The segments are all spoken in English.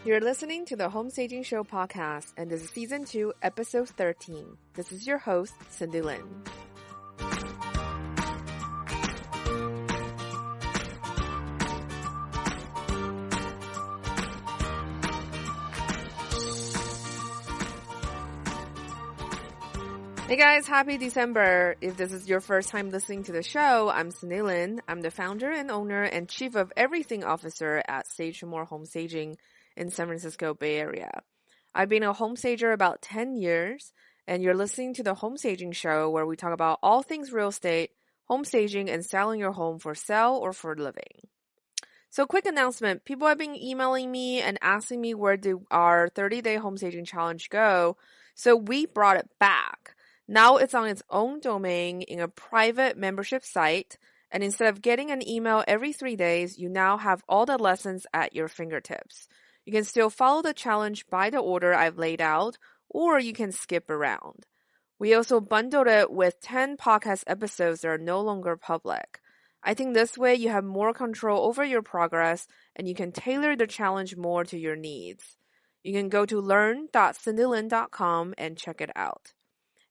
You're listening to the Home Staging Show podcast, and this is Season 2, Episode 13. This is your host, Cindy Lin. Hey guys, happy December. If this is your first time listening to the show, I'm Cindy Lin. I'm the founder and owner and chief of everything officer at Stage More Home Staging in San Francisco Bay Area. I've been a home stager about 10 years, and you're listening to the Home Staging Show where we talk about all things real estate, home staging, and selling your home for sale or for living. So quick announcement, people have been emailing me and asking me where did our 30-day home staging challenge go, so we brought it back. Now it's on its own domain in a private membership site, and instead of getting an email every 3 days, you now have all the lessons at your fingertips. You can still follow the challenge by the order I've laid out, or you can skip around. We also bundled it with 10 podcast episodes that are no longer public. I think this way you have more control over your progress and you can tailor the challenge more to your needs. You can go to learn.cindylin.com and check it out.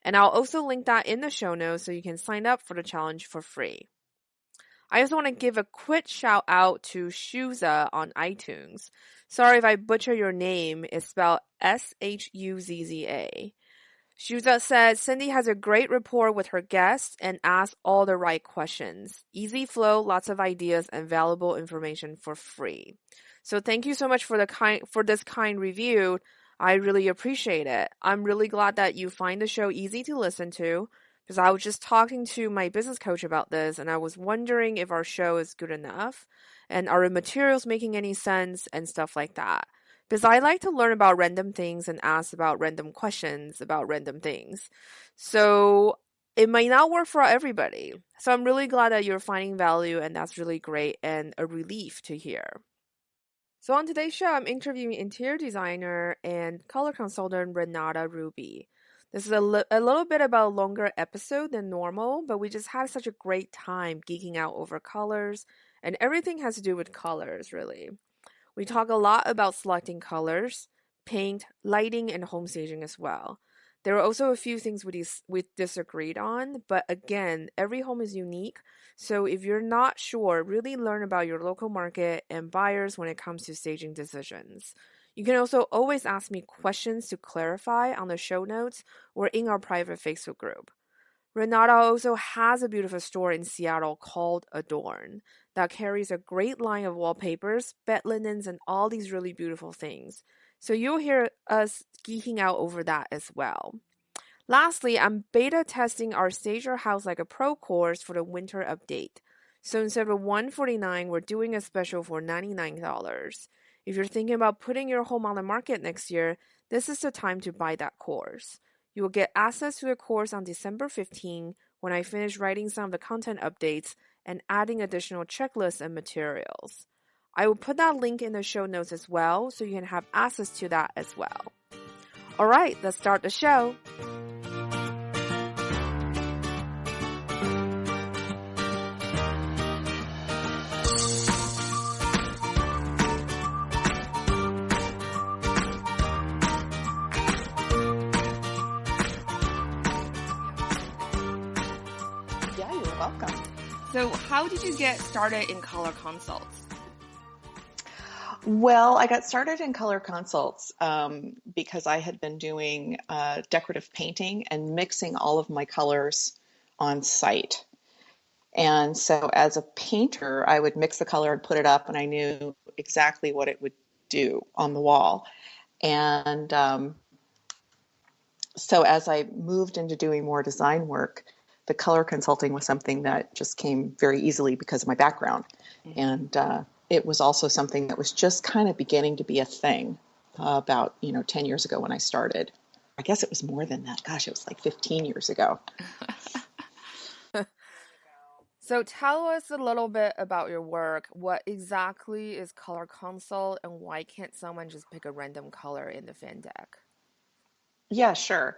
And I'll also link that in the show notes so you can sign up for the challenge for free. I also want to give a quick shout out to Shuzza on iTunes. Sorry if I butcher your name. It's spelled Shuzza. Shuzza said Cindy has a great rapport with her guests and asks all the right questions. Easy flow, lots of ideas, and valuable information for free. So thank you so much for this kind review. I really appreciate it. I'm really glad that you find the show easy to listen to, because I was just talking to my business coach about this, and I was wondering if our show is good enough, and are the materials making any sense, and stuff like that. Because I like to learn about random things and ask about random questions about random things. So it might not work for everybody. So I'm really glad that you're finding value, and that's really great and a relief to hear. So on today's show, I'm interviewing interior designer and color consultant Renate Ruby. This is a little bit about a longer episode than normal, but we just had such a great time geeking out over colors, and everything has to do with colors, really. We talk a lot about selecting colors, paint, lighting, and home staging as well. There are also a few things we disagreed on, but again, every home is unique. So if you're not sure, really learn about your local market and buyers when it comes to staging decisions. You can also always ask me questions to clarify on the show notes or in our private Facebook group. Renate also has a beautiful store in Seattle called Adorn that carries a great line of wallpapers, bed linens, and all these really beautiful things. So you'll hear us geeking out over that as well. Lastly, I'm beta testing our Stage Your House Like a Pro course for the winter update. So instead of $149, we're doing a special for $99. If you're thinking about putting your home on the market next year, this is the time to buy that course. You will get access to the course on December 15 when I finish writing some of the content updates and adding additional checklists and materials. I will put that link in the show notes as well, so you can have access to that as well. All right, let's start the show. Yeah, you're welcome. So how did you get started in color consults? Well, I got started in color consults because I had been doing decorative painting and mixing all of my colors on site. And so as a painter, I would mix the color and put it up, and I knew exactly what it would do on the wall. And so as I moved into doing more design work, the color consulting was something that just came very easily because of my background. Mm-hmm. And it was also something that was just kind of beginning to be a thing about, 10 years ago when I started. I guess it was more than that. Gosh, it was like 15 years ago. So tell us a little bit about your work. What exactly is color consult, and why can't someone just pick a random color in the fan deck? Yeah, sure.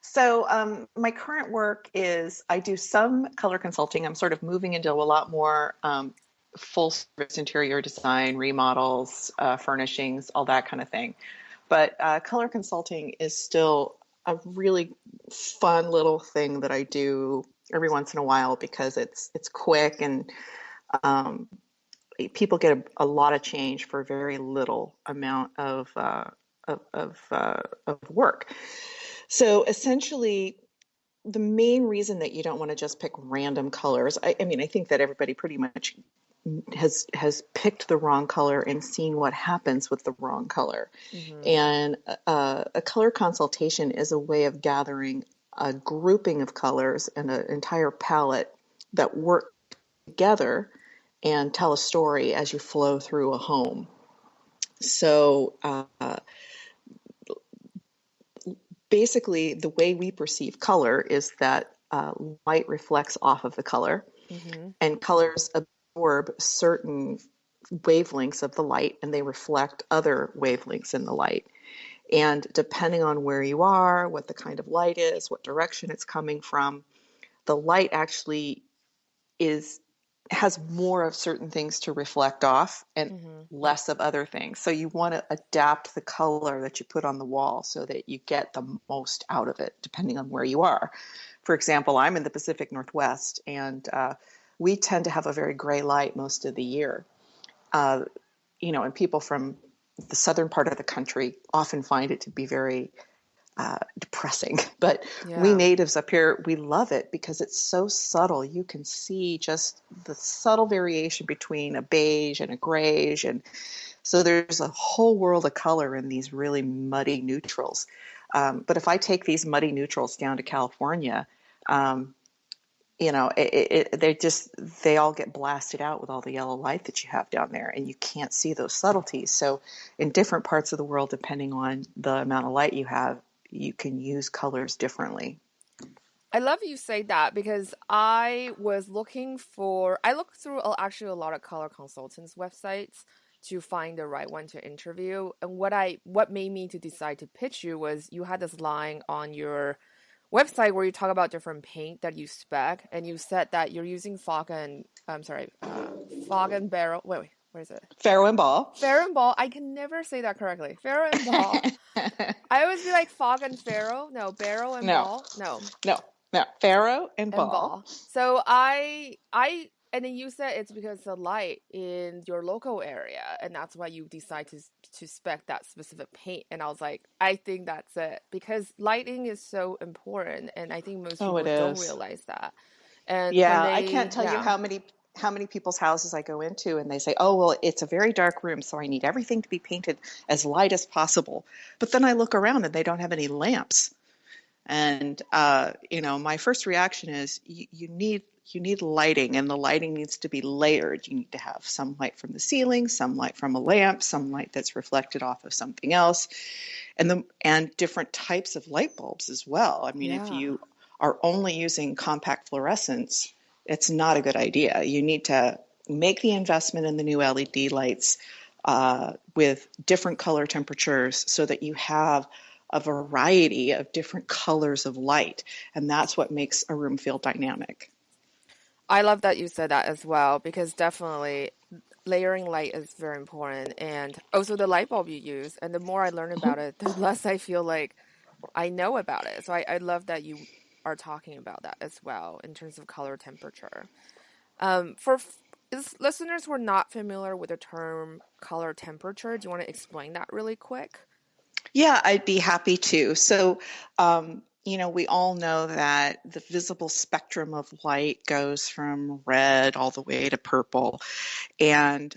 So my current work is I do some color consulting. I'm sort of moving into a lot more full service interior design, remodels, furnishings, all that kind of thing. But color consulting is still a really fun little thing that I do every once in a while because it's quick and um, people get a lot of change for a very little amount of work. So essentially, the main reason that you don't want to just pick random colors, I mean, I think that everybody pretty much has picked the wrong color and seen what happens with the wrong color. Mm-hmm. And a color consultation is a way of gathering a grouping of colors and an entire palette that work together and tell a story as you flow through a home. So basically, the way we perceive color is that light reflects off of the color, Mm-hmm. and colors absorb certain wavelengths of the light and they reflect other wavelengths in the light. And depending on where you are, what the kind of light is, what direction it's coming from, the light actually is has more of certain things to reflect off and Mm-hmm. less of other things. So you want to adapt the color that you put on the wall so that you get the most out of it, depending on where you are. For example, I'm in the Pacific Northwest, and we tend to have a very gray light most of the year. Uh, and people from the southern part of the country often find it to be very depressing. But we Yeah. natives up here, we love it because it's so subtle. You can see just the subtle variation between a beige and a grayish. And so there's a whole world of color in these really muddy neutrals. But if I take these muddy neutrals down to California, um, they all get blasted out with all the yellow light that you have down there, and you can't see those subtleties. So in different parts of the world, depending on the amount of light you have, you can use colors differently. I love you say that because I looked through actually a lot of color consultants websites to find the right one to interview. And what made me to decide to pitch you was you had this line on your website where you talk about different paint that you spec, and you said that you're using fog and barrel. Wait, where is it? Faro and ball. Farrow and ball. I can never say that correctly. Farrow and ball. I always be like fog and farrow. No, barrel and No, ball. No, no, no. Faro and and ball. ball. So and then you said it's because the light in your local area, and that's why you decide to spec that specific paint. And I was like, I think that's it because lighting is so important, and I think most Oh, people it don't is. realize that. And when Yeah, I can't tell you yeah, how many people's houses I go into and they say, "Oh, well, it's a very dark room, so I need everything to be painted as light as possible." But then I look around and they don't have any lamps. And my first reaction is you need lighting, and the lighting needs to be layered. You need to have some light from the ceiling, some light from a lamp, some light that's reflected off of something else, and different types of light bulbs as well. I mean, if yeah. you are only using compact fluorescents, it's not a good idea. You need to make the investment in the new LED lights with different color temperatures so that you have a variety of different colors of light. And that's what makes a room feel dynamic. I love that you said that as well because definitely layering light is very important, and also the light bulb you use. And the more I learn about it, the less I feel like I know about it. So I love that you are talking about that as well in terms of color temperature. Listeners who are not familiar with the term color temperature, do you want to explain that really quick? Yeah, I'd be happy to. So, we all know that the visible spectrum of light goes from red all the way to purple. And,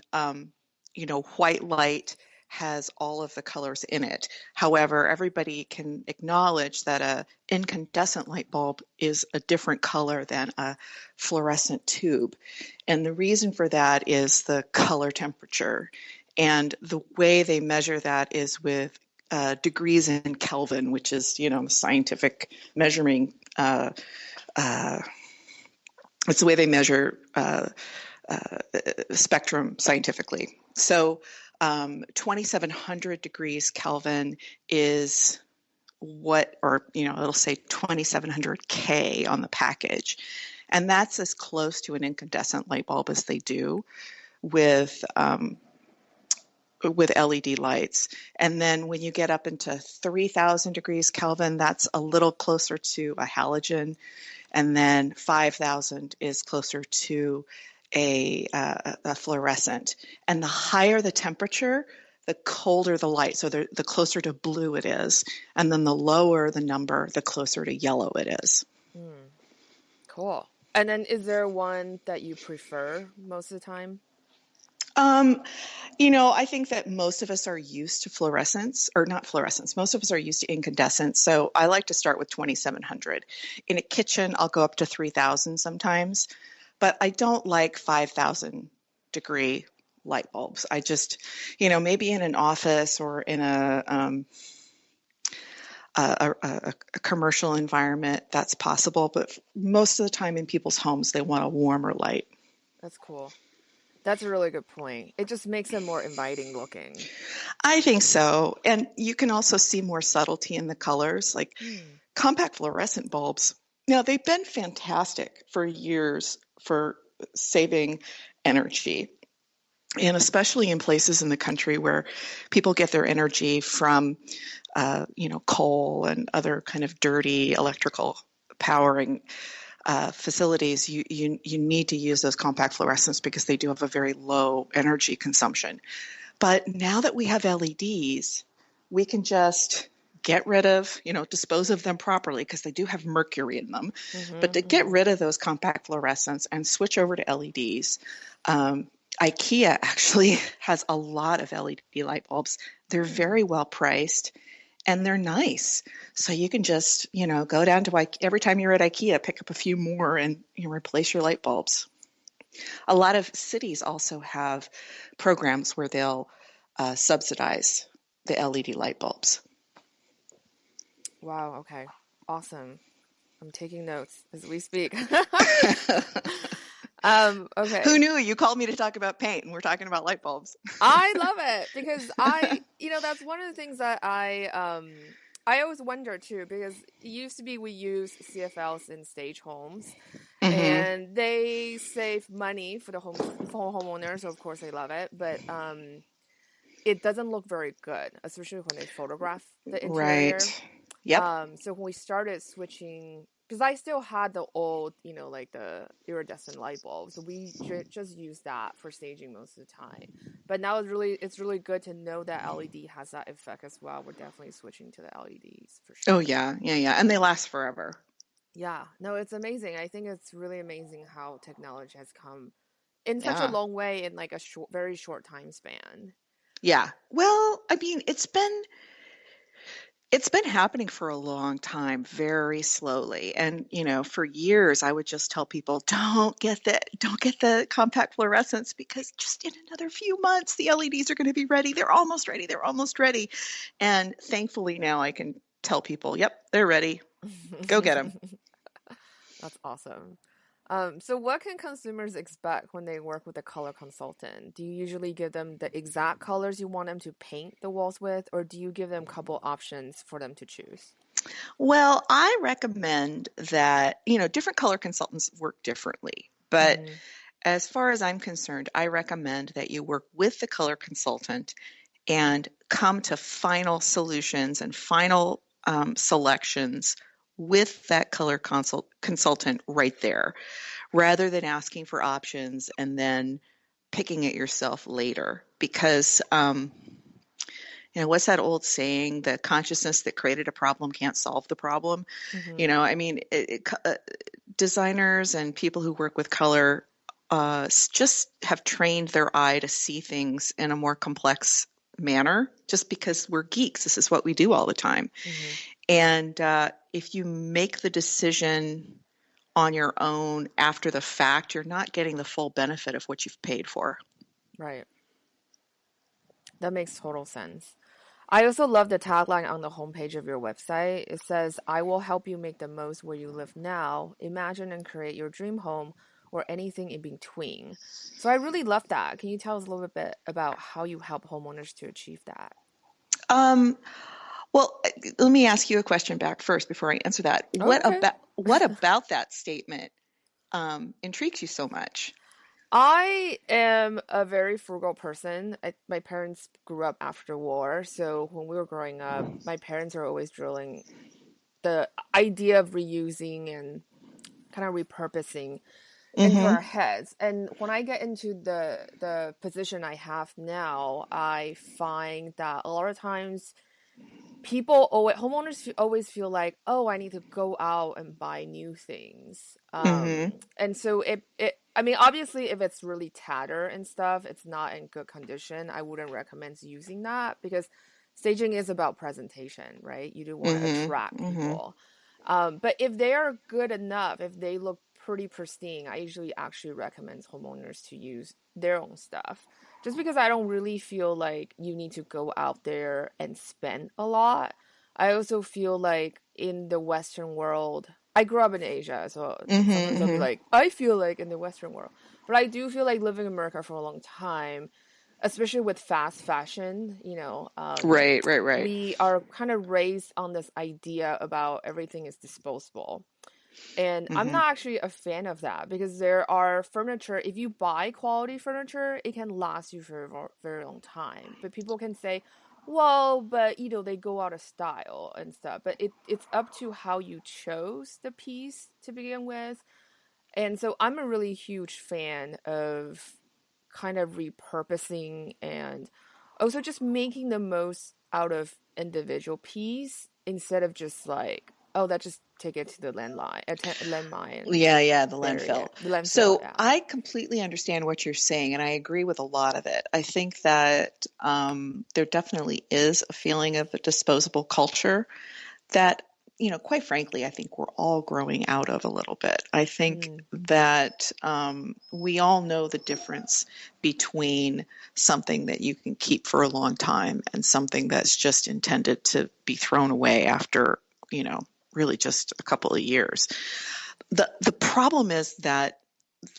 white light has all of the colors in it. However, everybody can acknowledge that a incandescent light bulb is a different color than a fluorescent tube. And the reason for that is the color temperature. And the way they measure that is with degrees in Kelvin, which is, scientific measuring. Uh, it's the way they measure spectrum scientifically. So 2700 degrees Kelvin is it'll say 2700 K on the package. And that's as close to an incandescent light bulb as they do. with LED lights. And then when you get up into 3000 degrees Kelvin, that's a little closer to a halogen. And then 5000 is closer to a fluorescent. And the higher the temperature, the colder the light. So the closer to blue it is. And then the lower the number, the closer to yellow it is. Hmm. Cool. And then is there one that you prefer most of the time? Um, I think that most of us are used to fluorescence, or not fluorescence. Most of us are used to incandescent. So I like to start with 2700. In a kitchen, I'll go up to 3000 sometimes, but I don't like 5000 degree light bulbs. I just, maybe in an office or in a commercial environment, that's possible. But most of the time in people's homes, they want a warmer light. That's cool. That's a really good point. It just makes it more inviting looking. I think so. And you can also see more subtlety in the colors, like Hmm. compact fluorescent bulbs. Now, they've been fantastic for years for saving energy. And especially in places in the country where people get their energy from, coal and other kind of dirty electrical powering facilities, you need to use those compact fluorescents because they do have a very low energy consumption. But now that we have LEDs, we can just get rid of, dispose of them properly because they do have mercury in them. But to Mm-hmm, get mm-hmm. rid of those compact fluorescents and switch over to LEDs, IKEA actually has a lot of LED light bulbs. They're Hmm. very well priced and they're nice. So you can just, go down to IKEA every time you're at IKEA, pick up a few more and replace your light bulbs. A lot of cities also have programs where they'll subsidize the LED light bulbs. Wow, okay. Awesome. I'm taking notes as we speak. Who Okay. knew? You called me to talk about paint and we're talking about light bulbs. I love it because that's one of the things that I always wonder too because it used to be we use CFLs in stage homes Mm-hmm. and they save money for the homeowners, so of course they love it, but it doesn't look very good, especially when they photograph the interior. Right. Yep. So when we started switching, because I still had the old, like the iridescent light bulbs, so we just use that for staging most of the time. But now it's really good to know that LED has that effect as well. We're definitely switching to the LEDs for Oh, sure. yeah. Yeah. Yeah. And they last forever. Yeah, no, it's amazing. I think it's really amazing how technology has come in such a Yeah. long way in like a very short time span. Yeah. Well, I mean, it's been happening for a long time, very slowly. And, for years I would just tell people, don't get the compact fluorescents because just in another few months the LEDs are going to be ready. They're almost ready. They're almost ready. And thankfully now I can tell people, yep, they're ready. Go get them. That's awesome. So what can consumers expect when they work with a color consultant? Do you usually give them the exact colors you want them to paint the walls with, or do you give them a couple options for them to choose? Well, I recommend that, different color consultants work differently. But Mm-hmm. as far as I'm concerned, I recommend that you work with the color consultant and come to final solutions and final selections with that color consultant right there, rather than asking for options and then picking it yourself later. Because, what's that old saying? The consciousness that created a problem can't solve the problem. Mm-hmm. I mean, designers and people who work with color just have trained their eye to see things in a more complex manner just because we're geeks. This is what we do all the time. Mm-hmm. And if you make the decision on your own after the fact, you're not getting the full benefit of what you've paid for. Right. That makes total sense. I also love the tagline on the homepage of your website. It says, I will help you make the most where you live now, imagine and create your dream home, or anything in between. So I really love that. Can you tell us a little bit about how you help homeowners to achieve that? Um, well, let me ask you a question back first before I answer that. Oh, What okay. about what about that statement intrigues you so much? I am a very frugal person. My parents grew up after war, so when we were growing up, my parents are always drilling the idea of reusing and kind of repurposing into Mm-hmm. our heads. And when I get into the position I have now, I find that a lot of times homeowners always feel like, oh, I need to go out and buy new things. Mm-hmm. And so I mean, obviously, if it's really tattered and stuff, it's not in good condition. I wouldn't recommend using that because staging is about presentation, right? You do want to attract Mm-hmm. Mm-hmm. people. But if they are good enough, if they look pretty pristine, I usually actually recommend homeowners to use their own stuff just because I don't really feel like you need to go out there and spend a lot. I also feel like in the Western world, I grew up in Asia, so sometimes I'll be Mm-hmm. like, I feel like in the Western world. But I do feel like living in America for a long time, especially with fast fashion, Right, right, right. we are kind of raised on this idea about everything is disposable. And I'm Mm-hmm. not actually a fan of that because there are furniture, if you buy quality furniture, it can last you for a very long time. But people can say, well, but they go out of style and stuff. But it's up to how you chose the piece to begin with. And so I'm a really huge fan of kind of repurposing and also just making the most out of individual piece instead of just like, oh, that just take it to the landmine and Yeah, yeah, the bury landfill. it. The landfill, So yeah. I completely understand what you're saying, and I agree with a lot of it. I think that there definitely is a feeling of a disposable culture that, quite frankly, I think we're all growing out of a little bit. I think Mm, that we all know the difference between something that you can keep for a long time and something that's just intended to be thrown away after, you know, really just a couple of years. The problem is that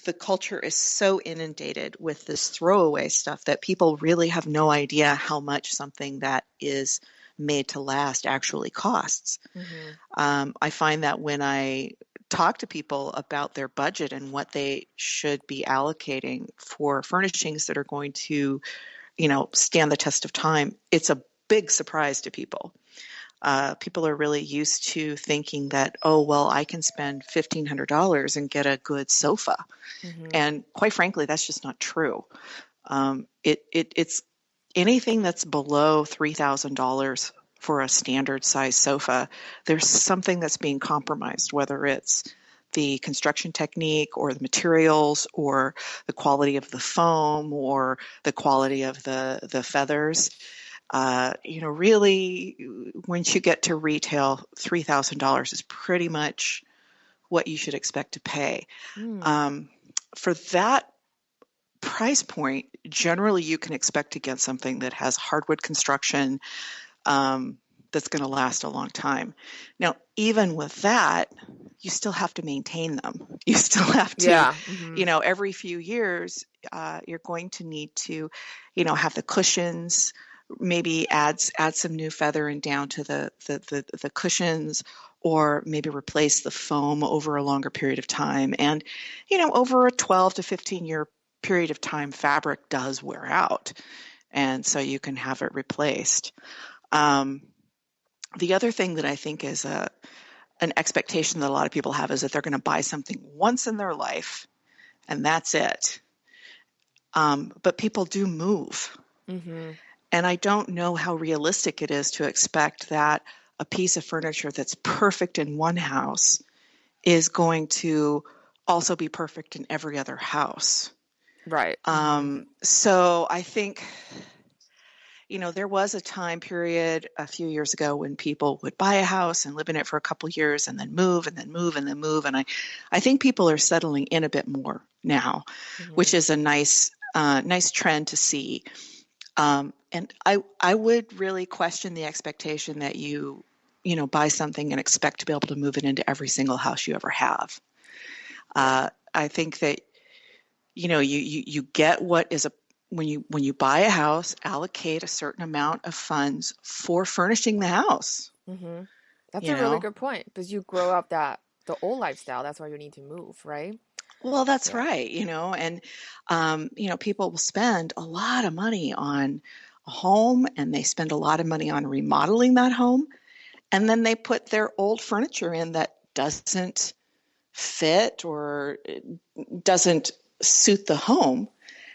the culture is so inundated with this throwaway stuff that people really have no idea how much something that is made to last actually costs. mm-hmm. I find that when I talk to people about their budget and what they should be allocating for furnishings that are going to, stand the test of time, it's a big surprise to people. People are really used to thinking that, oh, well, I can spend $1,500 and get a good sofa. Mm-hmm. And quite frankly, that's just not true. It's anything that's below $3,000 for a standard size sofa. There's something that's being compromised, whether it's the construction technique or the materials or the quality of the foam or the quality of the feathers. Really, once you get to retail, $3,000 is pretty much what you should expect to pay. Mm. Um, for that price point, generally you can expect to get something that has hardwood construction that's going to last a long time. Now, even with that, you still have to maintain them. You still have to, Yeah. Mm-hmm. every few years, you're going to need to, have the cushions, maybe add some new feathering down to the cushions, or maybe replace the foam over a longer period of time. And, over a 12 to 15-year period of time, fabric does wear out. And so you can have it replaced. Um, the other thing that I think is an expectation that a lot of people have is that they're going to buy something once in their life and that's it. But people do move. Mm-hmm. And I don't know how realistic it is to expect that a piece of furniture that's perfect in one house is going to also be perfect in every other house. Right. Mm-hmm. So I think, there was a time period a few years ago when people would buy a house and live in it for a couple of years and then move and then move and then move. And I think people are settling in a bit more now, Mm-hmm. which is a nice trend to see. And I would really question the expectation that buy something and expect to be able to move it into every single house you ever have. Yeah. I think that, you get what is when you buy a house, allocate a certain amount of funds for furnishing the house, Mm-hmm. That's you a really know? good point because you grow up the old lifestyle. That's why you need to move, right? Well, that's Yeah. right, and people will spend a lot of money on a home, and they spend a lot of money on remodeling that home, and then they put their old furniture in that doesn't fit or doesn't suit the home,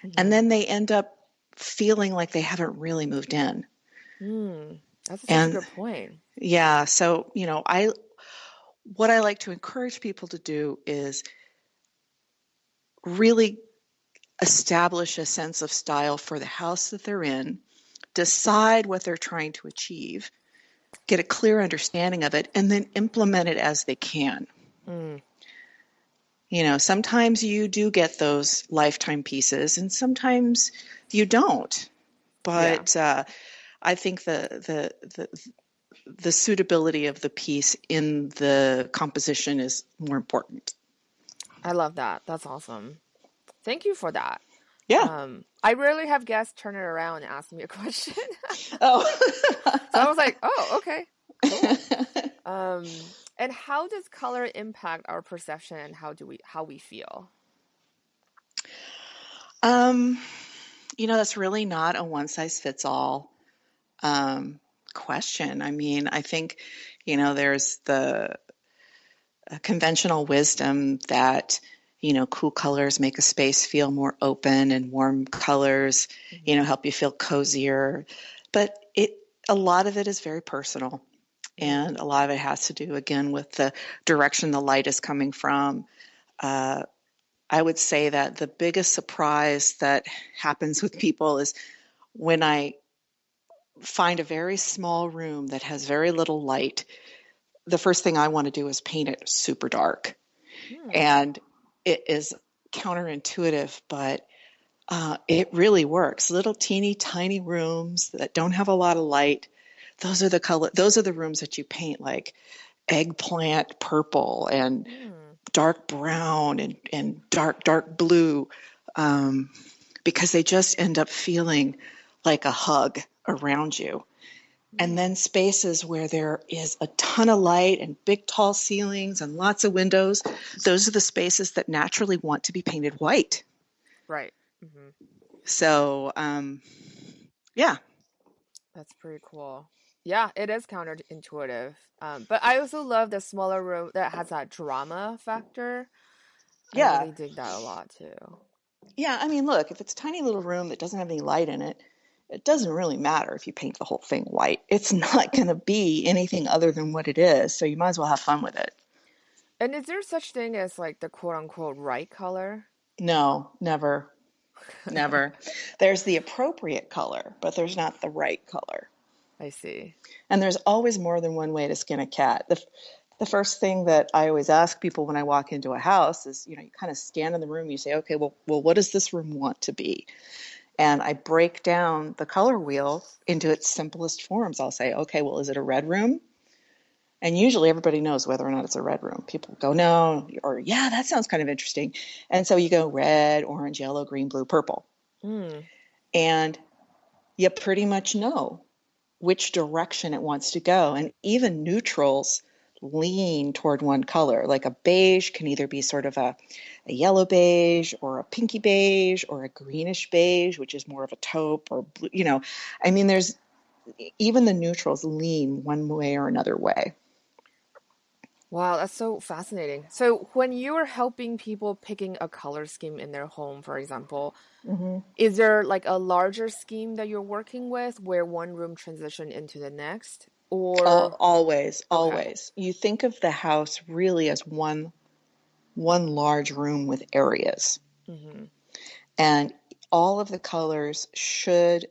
and Hmm. then they end up feeling like they haven't really moved in. Mm, that's such a And good point. yeah, so I what I like to encourage people to do is really establish a sense of style for the house that they're in, decide what they're trying to achieve, get a clear understanding of it, and then implement it as they can. Mm, Sometimes you do get those lifetime pieces, and sometimes you don't. yeah, But I think the suitability of the piece in the composition is more important. I love that. That's awesome. Thank you for that. Yeah. I rarely have guests turn it around and ask me a question. So I Oh. was like, oh, okay, cool. And how does color impact our perception and how we feel? um, that's really not a one size fits all question. I mean, I think, there's the conventional wisdom that, cool colors make a space feel more open and warm colors, Hmm. help you feel cozier. But a lot of it is very personal. Mm, And a lot of it has to do, again, with the direction the light is coming from. Uh, I would say that the biggest surprise that happens with people is when I find a very small room that has very little light, the first thing I want to do is paint it super dark. mm, And it is counterintuitive, but it really works. Little teeny tiny rooms that don't have a lot of light. Those are the rooms that you paint like eggplant purple and mm. dark brown and dark blue, um, because they just end up feeling like a hug around you. And then Mm. spaces where there is a ton of light and big tall ceilings and lots of windows, those are the spaces that naturally want to be painted white. Right. Hmm. So, yeah. That's pretty cool. Yeah, it is counterintuitive. But I also love the smaller room that has that drama factor. I Yeah. really dig that a lot too. Yeah. I mean, look, if it's a tiny little room that doesn't have any light in it, it doesn't really matter if you paint the whole thing white. It's not going to be anything other than what it is. So you might as well have fun with it. And is there such thing as like the quote unquote right color? No, never, never. There's the appropriate color, but there's not the right color. I see. And there's always more than one way to skin a cat. The first thing that I always ask people when I walk into a house is, you kind of scan in the room. You say, okay, well, what does this room want to be? And I break down the color wheel into its simplest forms. I'll say, okay, well, is it a red room? And usually everybody knows whether or not it's a red room. People go, no, or yeah, that sounds kind of interesting. And so you go red, orange, yellow, green, blue, purple. Mm, And you pretty much know which direction it wants to go. And even neutrals lean toward one color. Like a beige can either be sort of a yellow beige or a pinky beige or a greenish beige, which is more of a taupe or blue. I mean, there's even the neutrals lean one way or another way. wow, that's so fascinating. So when you are helping people picking a color scheme in their home, for example, Mm-hmm. is there like a larger scheme that you're working with where one room transition into the next? Or Always, okay. always. You think of the house really as one large room with areas, Hmm. and all of the colors should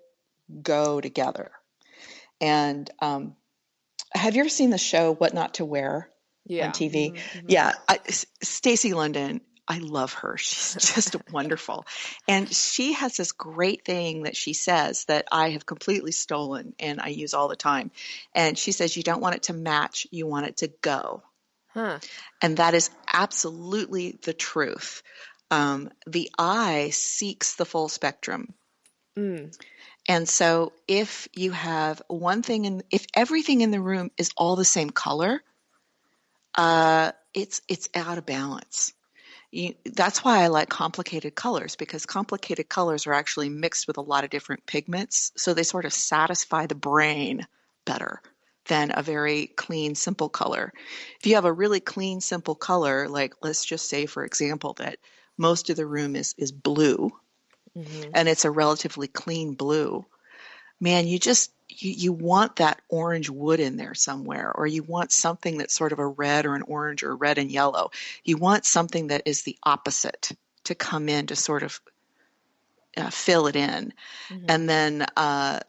go together. And have you ever seen the show What Not to Wear on Yeah. TV? Hmm. Hmm. Yeah, Stacey London. I love her. She's just wonderful. And she has this great thing that she says that I have completely stolen and I use all the time. And she says, you don't want it to match, you want it to go. Huh. And that is absolutely the truth. The eye seeks the full spectrum. Mm. And so if you have if everything in the room is all the same color, it's out of balance. That's why I like complicated colors, because complicated colors are actually mixed with a lot of different pigments. So they sort of satisfy the brain better than a very clean, simple color. If you have a really clean, simple color, like let's just say, for example, that most of the room is blue Hmm. and it's a relatively clean blue, man, you want that orange wood in there somewhere, or you want something that's sort of a red or an orange or red and yellow. You want something that is the opposite to come in to sort of fill it in. Hmm. And then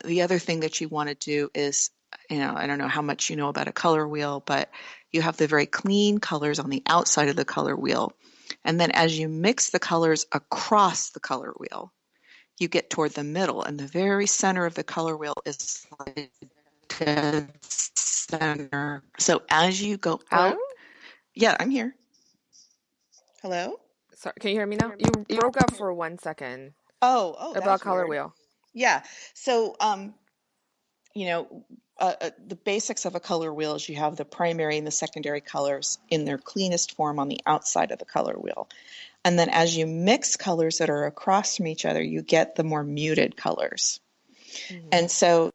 the other thing that you want to do is, I don't know how much you know about a color wheel, but you have the very clean colors on the outside of the color wheel. And then as you mix the colors across the color wheel, you get toward the middle, and the very center of the color wheel is like dead center. So as you go Hello? out, yeah, I'm here. Hello? Sorry, can you hear me now? You broke up for 1 second Oh, about that's color weird. wheel. Yeah. So, you know, the basics of a color wheel is you have the primary and the secondary colors in their cleanest form on the outside of the color wheel. And then as you mix colors that are across from each other, you get the more muted colors. Hmm. And so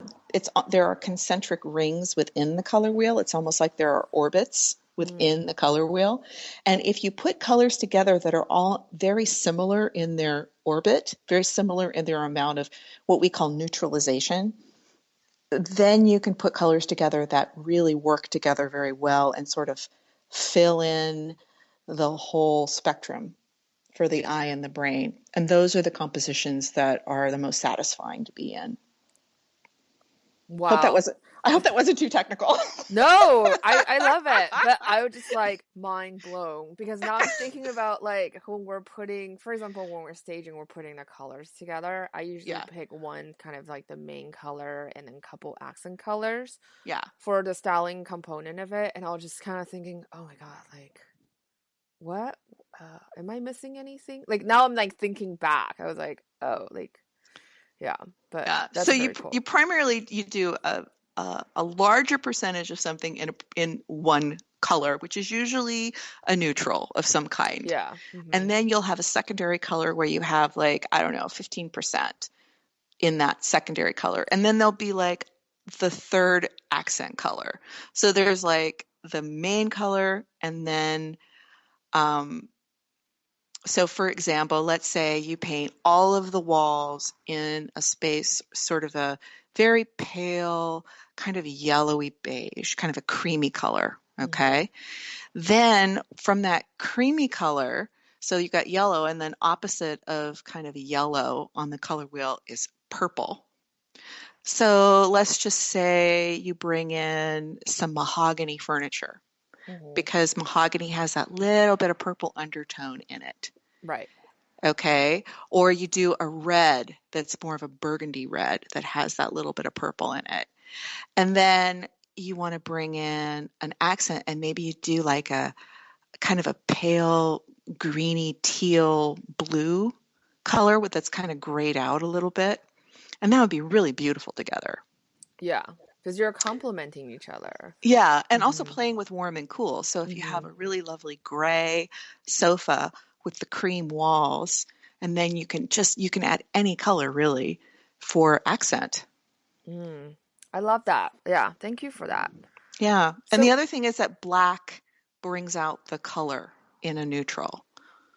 there are concentric rings within the color wheel. It's almost like there are orbits Mm. within the color wheel. And if you put colors together that are all very similar in their orbit, very similar in their amount of what we call neutralization, then you can put colors together that really work together very well and sort of fill in the whole spectrum for the eye and the brain. And those are the compositions that are the most satisfying to be in. Hope that Wow. wasn't I hope that wasn't too technical. No, I love it, but I would just like mind blown because now I'm thinking about like when we're putting, for example, when we're staging, we're putting the colors together. I usually Yeah. pick one kind of like the main color and then a couple accent colors Yeah. for the styling component of it, and I was just kind of thinking, oh my God, like what? Am I missing anything? Like now I'm like thinking back. I was like, oh, like yeah, but Yeah. So that's you very cool. you primarily you do a larger percentage of something in one color, which is usually a neutral of some kind. Yeah. And then you'll have a secondary color where you have like, I don't know, 15% in that secondary color. And then there'll be like the third accent color. So there's like the main color and then um, so for example, let's say you paint all of the walls in a space, sort of a very pale, kind of yellowy beige, kind of a creamy color. Mm-hmm. Okay. Then from that creamy color, so you got yellow, and then opposite of kind of yellow on the color wheel is purple. So let's just say you bring in some mahogany furniture Mm-hmm. because mahogany has that little bit of purple undertone in it. Right. Okay. Or you do a red that's more of a burgundy red that has that little bit of purple in it. And then you want to bring in an accent and maybe you do like a kind of a pale greeny teal blue color with that's kind of grayed out a little bit. And that would be really beautiful together. Yeah, because you're complementing each other. Yeah, and also Mhm. playing with warm and cool. So if you have Mhm. a really lovely gray sofa with the cream walls, and then you can add any color really for accent. Mm. I love that. Yeah, thank you for that. Yeah. And the So, other thing is that black brings out the color in a neutral.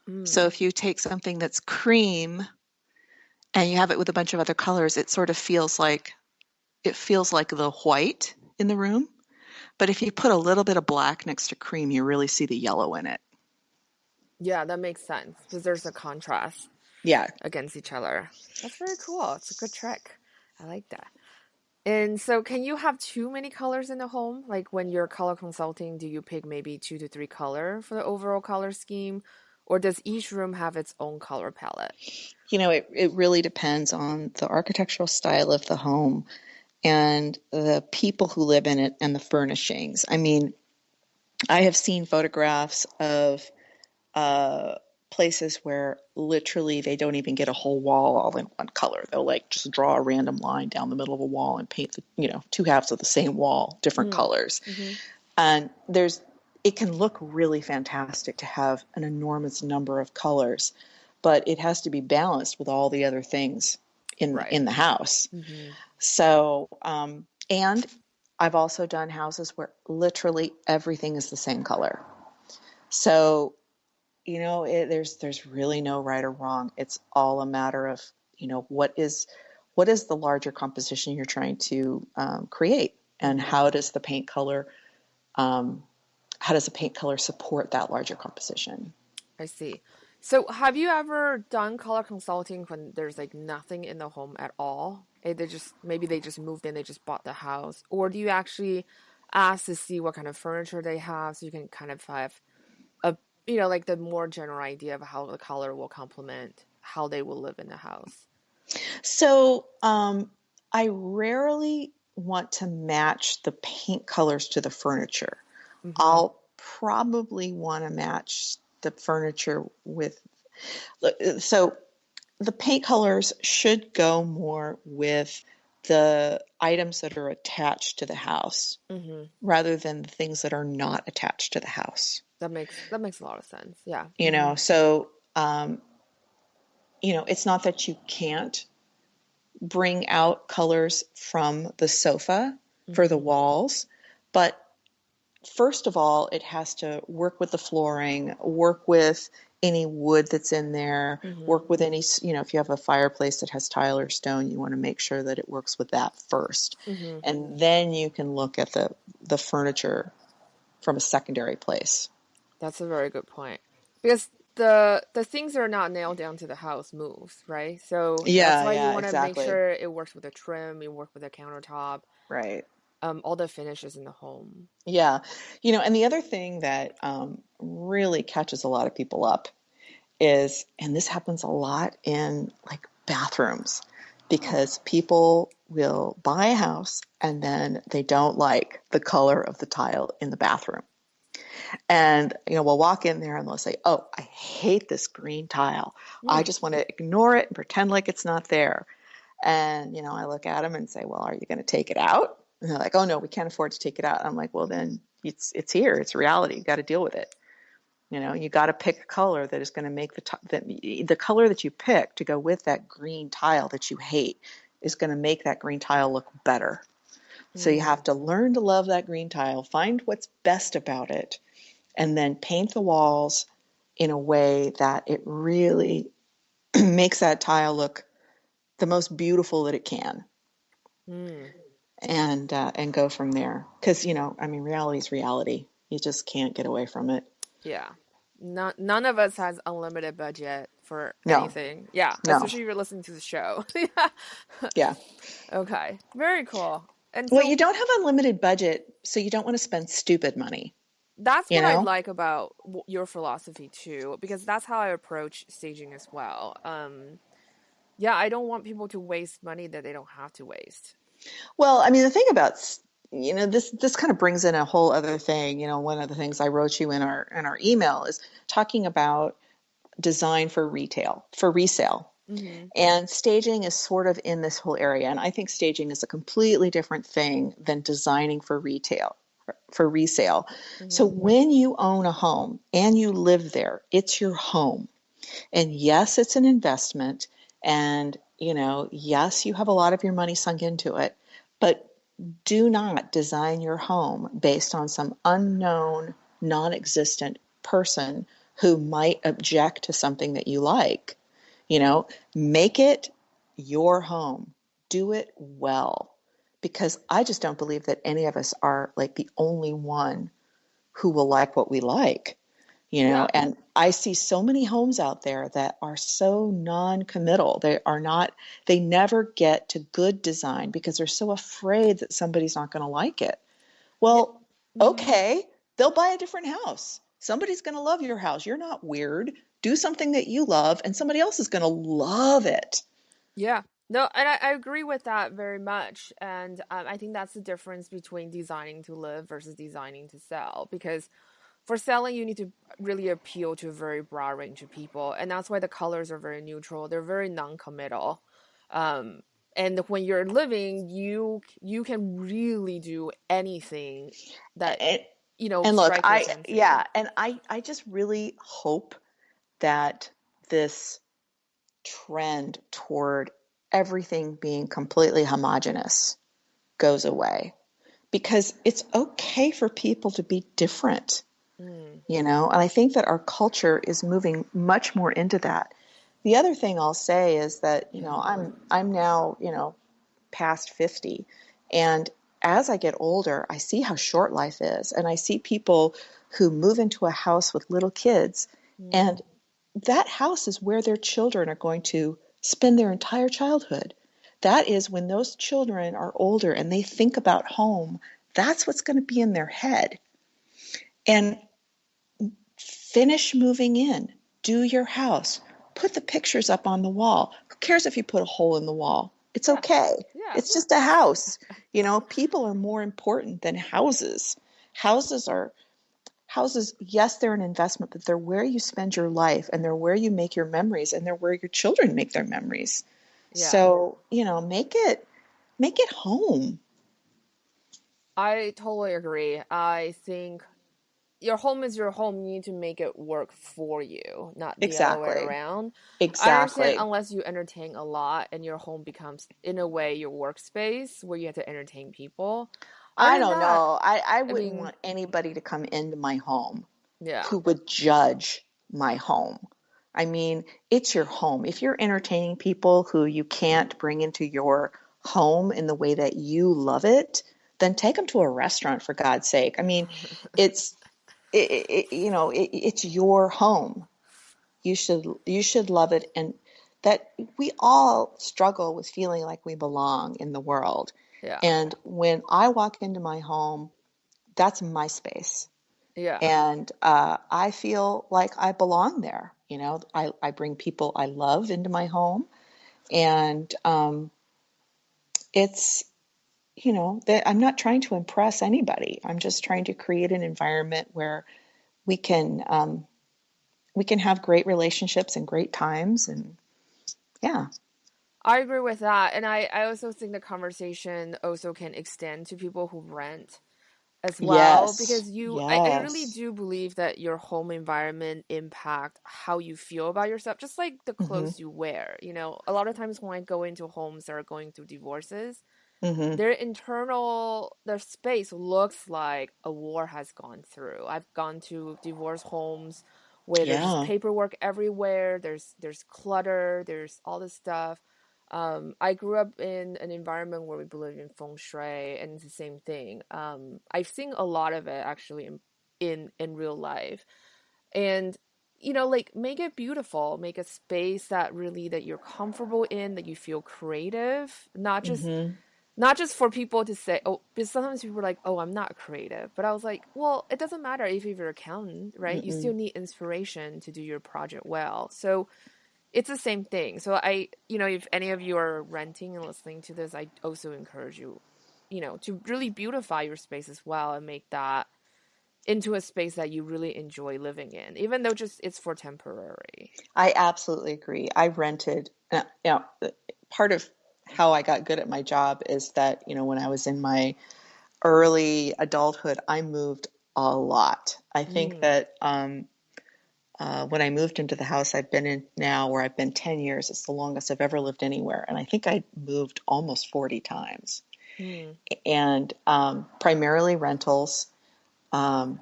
So mm, if you take something that's cream and you have it with a bunch of other colors, it feels like the white in the room. But if you put a little bit of black next to cream, you really see the yellow in it. yeah, that makes sense because there's a contrast Yeah. against each other. That's very cool. It's a good trick. I like that. And so, can you have too many colors in the home? Like when you're color consulting, do you pick maybe 2 to 3 color for the overall color scheme? Or does each room have its own color palette? It really depends on the architectural style of the home and the people who live in it and the furnishings. I mean, I have seen photographs of uh, places where literally they don't even get a whole wall all in one color. They'll like just draw a random line down the middle of a wall and paint the, two halves of the same wall different Mm. colors. Hmm. And it can look really fantastic to have an enormous number of colors, but it has to be balanced with all the other things Right. in the house. Mm-hmm. So, and I've also done houses where literally everything is the same color. So, there's really no right or wrong. It's all a matter of, what is the larger composition you're trying to create, and Mm-hmm. um, how does the paint color support that larger composition? I see. So, have you ever done color consulting when there's like nothing in the home at all? They just maybe they just moved in, they just bought the house, or do you actually ask to see what kind of furniture they have so you can kind of have a like the more general idea of how the color will complement how they will live in the house? So, I rarely want to match the paint colors to the furniture. Mm-hmm. I'll probably want to match the furniture with, so the paint colors should go more with the items that are attached to the house Mm-hmm. rather than the things that are not attached to the house. That makes a lot of sense. Yeah. You Mm-hmm. know, so, it's not that you can't bring out colors from the sofa for the Mm-hmm. walls, but first of all, it has to work with the flooring, work with any wood that's in there, Mm-hmm. work with any, if you have a fireplace that has tile or stone, you want to make sure that it works with that first. Mm-hmm. And then you can look at the furniture from a secondary place. That's a very good point. Because the things that are not nailed down to the house moves, right? So that's Yeah, why you yeah, want to make exactly. sure it works with the trim, you work with the countertop, Right. all the finishes in the home. Yeah. And the other thing that really catches a lot of people up is, and this happens a lot in like bathrooms, Oh. because people will buy a house and then they don't like the color of the tile in the bathroom. And, we'll walk in there and they'll say, "Oh, I hate this green tile. I Mm. just want to ignore it and pretend like it's not there." And, I look at them and say, "Well, are you going to take it out?" And they're like, "Oh, no, we can't afford to take it out." I'm like, "Well, then it's here. It's reality. You got to deal with it." You got to pick a color that is going to make the color that you pick to go with that green tile that you hate is going to make that green tile look better. So you have Mm. to learn to love that green tile, find what's best about it, and then paint the walls in a way that it really makes that tile look the most beautiful that it can, Mm. and go from there. Because reality is reality. You just can't get away from it. Yeah. None of us has unlimited budget for No, anything. Yeah, no, especially if you're listening to the show. Yeah. yeah. Okay. Very cool. And Well, you so don't have unlimited budget, so you don't want to spend stupid money, that's you what I know? like about your philosophy too, because that's how I approach staging as well. Yeah, I don't want people to waste money that they don't have to waste. Well, I mean, the thing about, this kind of brings in a whole other thing. One of the things I wrote you in our email is talking about design for resale. Mm-hmm. And staging is sort of in this whole area. And I think staging is a completely different thing than designing for resale. So Mm-hmm. when you own a home and you live there, it's your home. And yes, it's an investment. And, yes, you have a lot of your money sunk into it. But do not design your home based on some unknown, non existent person who might object to something that you like. You know, make it your home. Do it well. Because I just don't believe that any of us are like the only one who will like what we like. Yeah. And I see so many homes out there that are so non-committal. They never get to good design because they're so afraid that somebody's not going to like it. Yeah. Well, Mm-hmm. okay, they'll buy a different house. Somebody's going to love your house. You're not weird. Do something that you love, and somebody else is going to love it. Yeah. No, and I agree with that very much. And I think that's the difference between designing to live versus designing to sell. Because for selling, you need to really appeal to a very broad range of people. And that's why the colors are very neutral. They're very non-committal. Um, and when you're living, you can really do anything that. And look, strike your fancy. yeah, and I just really hope that this trend toward everything being completely homogenous goes away, because it's okay for people to be different, Mm, and I think that our culture is moving much more into that. The other thing I'll say is that, yeah. I'm now, past 50, and as I get older, I see how short life is, and I see people who move into a house with little kids, Mm, and that house is where their children are going to spend their entire childhood. That is when those children are older and they think about home, that's what's going to be in their head. And finish moving in, do your house, put the pictures up on the wall. Who cares if you put a hole in the wall? It's yeah. okay. Yeah. It's just a house. People are more important than houses. Houses are Houses, yes, they're an investment, but they're where you spend your life, and they're where you make your memories, and they're where your children make their memories. Yeah. So, make it home. I totally agree. I think your home is your home. You need to make it work for you, not the other way Exactly. around. I understand Exactly. unless you entertain a lot and your home becomes, in a way, your workspace where you have to entertain people. Other I than don't that, know. I I wouldn't mean, want anybody to come into my home yeah. who would judge my home. I mean, it's your home. If you're entertaining people who you can't bring into your home in the way that you love it, then take them to a restaurant, for God's sake. I mean, it's it's your home. You should love it, and that we all struggle with feeling like we belong in the world. Yeah. And when I walk into my home, that's my space. Yeah. And I feel like I belong there. I bring people I love into my home, and it's, that I'm not trying to impress anybody. I'm just trying to create an environment where we can um, we can have great relationships and great times, and yeah. I agree with that. And I also think the conversation also can extend to people who rent as well, Yes. because I really Yes. do believe that your home environment impact how you feel about yourself, just like the Mm-hmm. clothes you wear. A lot of times when I go into homes that are going through divorces, Mm-hmm. their space looks like a war has gone through. I've gone to divorce homes where there's just Yeah. paperwork everywhere, there's clutter, there's all this stuff. I grew up in an environment where we believe in feng shui, and it's the same thing. I've seen a lot of it actually in real life, and like make it beautiful, make a space that you're comfortable in, that you feel creative, Mm-hmm. not just for people to say, oh, because sometimes people are like, oh, I'm not creative. But I was like, well, it doesn't matter if you're an accountant, right? You still Mm-mm. need inspiration to do your project well. So it's the same thing. So if any of you are renting and listening to this, I also encourage you, to really beautify your space as well and make that into a space that you really enjoy living in, even though just it's for temporary. I absolutely agree. I rented, part of how I got good at my job is that, when I was in my early adulthood, I moved a lot. I think Mm, that when I moved into the house I've been in now, where I've been 10 years, it's the longest I've ever lived anywhere. And I think I moved almost 40 times. mm, And primarily rentals. Um,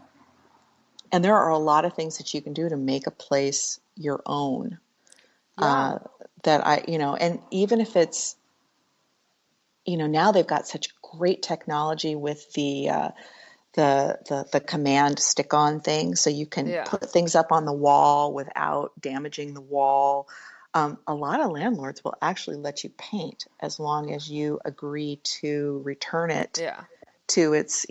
and there are a lot of things that you can do to make a place your own. yeah, Uh, and even if it's, now they've got such great technology with the command stick-on thing, so you can yeah, put things up on the wall without damaging the wall. A lot of landlords will actually let you paint as long as you agree to return it yeah, to its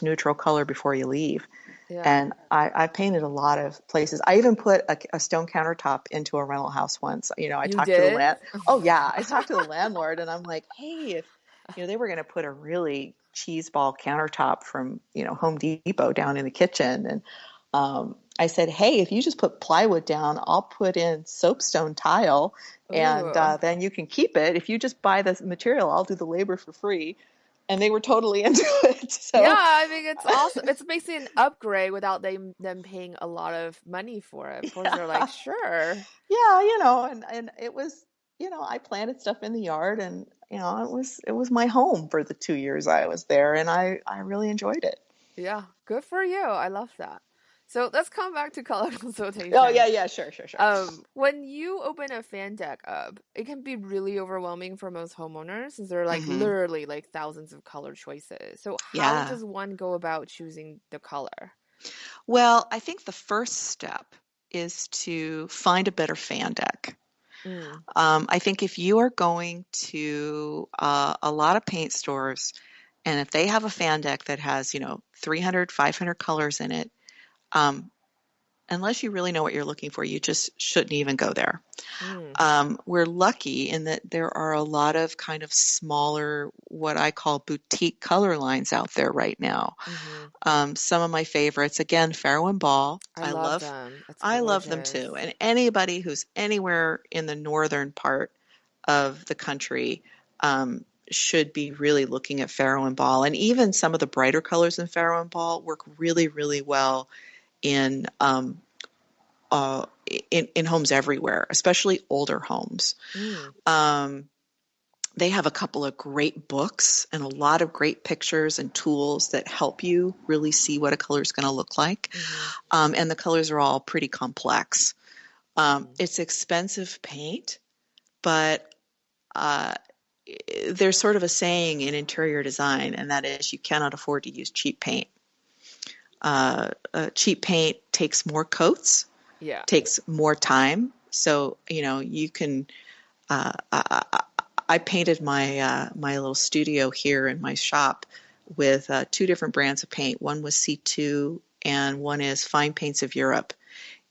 neutral color before you leave. yeah. And I painted a lot of places. I even put a stone countertop into a rental house once. I You talked to the did? land. Oh yeah, I talked to the landlord, and I'm like, hey, if they were going to put a really cheese ball countertop from Home Depot down in the kitchen, and I said, hey, if you just put plywood down, I'll put in soapstone tile, and Ooh. then you can keep it. If you just buy the material, I'll do the labor for free. and they were totally into it. Yeah, So I think it's awesome. It's basically an upgrade without them paying a lot of money for it. Of course, they're like, yeah, sure. yeah, and it was, I planted stuff in the yard, and it was my home for the 2 years I was there, and I really enjoyed it. Yeah, good for you. I love that. So let's come back to color Oh consultation. yeah, yeah, sure, sure, sure. When you open a fan deck up, it can be really overwhelming for most homeowners since there are like Hmm. literally like thousands of color choices. So how Yeah. does one go about choosing the color? Well, I think the first step is to find a better fan deck. Mm, I think if you are going to a lot of paint stores, and if they have a fan deck that has, 300, 500 colors in it, um, unless you really know what you're looking for, you just shouldn't even go there. mm, We're lucky in that there are a lot of kind of smaller, what I call boutique color lines out there right now. mm-hmm. Some of my favorites, again, Farrow and Ball. I love them. It's I love them gorgeous. too. And anybody who's anywhere in the northern part of the country should be really looking at Farrow and Ball. And even some of the brighter colors in Farrow and Ball work really, really well in uh, in homes everywhere, especially older homes. Mm, Um, they have a couple of great books and a lot of great pictures and tools that help you really see what a color is going to look like. mm-hmm, And the colors are all pretty complex. mm-hmm. It's expensive paint, but uh, there's sort of a saying in interior design, and that is you cannot afford to use cheap paint. Cheap paint takes more coats, Yeah. takes more time. So, you can. I painted my little studio here in my shop with two different brands of paint. One was C2, and one is Fine Paints of Europe.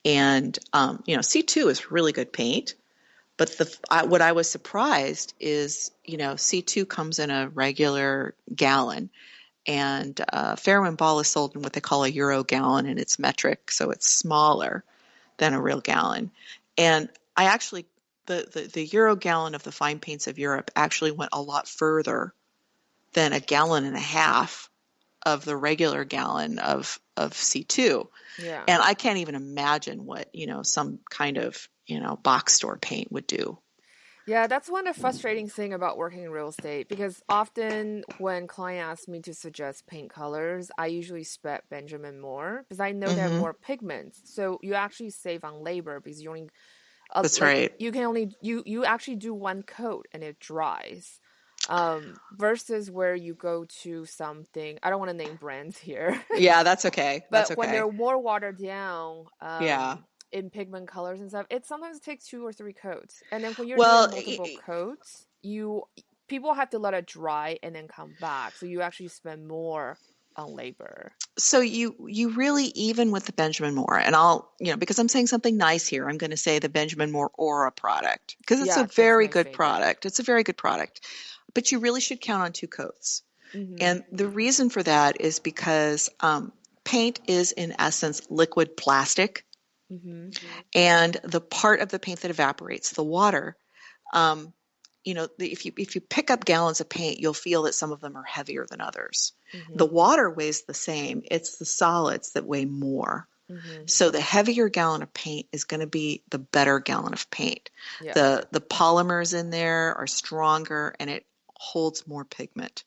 And C2 is really good paint. But what I was surprised is, C2 comes in a regular gallon, and Farrow and Ball is sold in what they call a Euro gallon, and it's metric, so it's smaller than a real gallon. And I actually, the Euro gallon of the Fine Paints of Europe actually went a lot further than a gallon and a half of the regular gallon of C2. Yeah. And I can't even imagine what, some kind of, box store paint would do. Yeah, that's one of the frustrating thing about working in real estate because often when client asks me to suggest paint colors, I usually spec Benjamin Moore because I know they have Hmm. more pigments. So you actually save on labor because you only That's like right. you can only you actually do one coat and it dries. Versus where you go to something, I don't want to name brands here. Yeah, that's okay. That's But when okay. they're more watered down, Yeah. in pigment colors and stuff, it sometimes takes two or three coats. And then when you're Well, doing multiple coats, you people have to let it dry and then come back. So you actually spend more on labor. so you really, even with the Benjamin Moore, and I'll, because I'm saying something nice here, I'm going to say the Benjamin Moore Aura product because it's a Yeah, that's very my good favorite. product. It's a very good product, but you really should count on two coats. Mm-hmm. And the reason for that is because paint is in essence liquid plastic, Mm-hmm. and the part of the paint that evaporates, the water, um, if you pick up gallons of paint, you'll feel that some of them are heavier than others. The Mm-hmm. water weighs the same. It's the solids that weigh more. Mm-hmm. So the heavier gallon of paint is going to be the better gallon of paint. Yeah. The polymers in there are stronger, and it holds more pigment.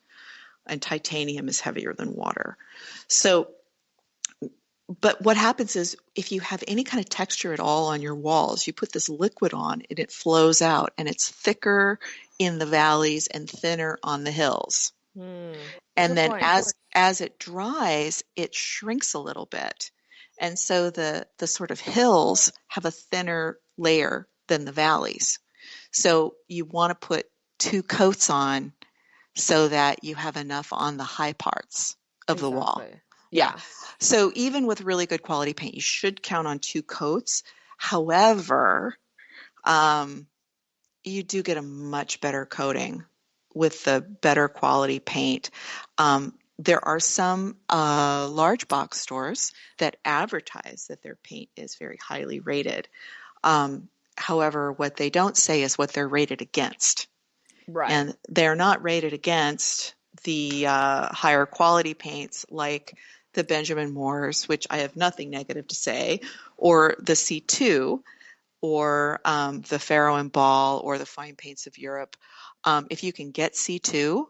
And titanium is heavier than water. So, but what happens is if you have any kind of texture at all on your walls, you put this liquid on and it flows out, and it's thicker in the valleys and thinner on the hills. Hmm. And Good then point. as it dries, it shrinks a little bit. And so the sort of hills have a thinner layer than the valleys. So you want to put two coats on so that you have enough on the high parts of the wall. Exactly. Yeah. Yeah. So even with really good quality paint, you should count on two coats. However, um, you do get a much better coating with the better quality paint. There are some large box stores that advertise that their paint is very highly rated. However, what they don't say is what they're rated against. Right. And they're not rated against the higher quality paints like the Benjamin Moores, which I have nothing negative to say, or the C2, or the Faro and Ball, or the Fine Paints of Europe. If you can get C2,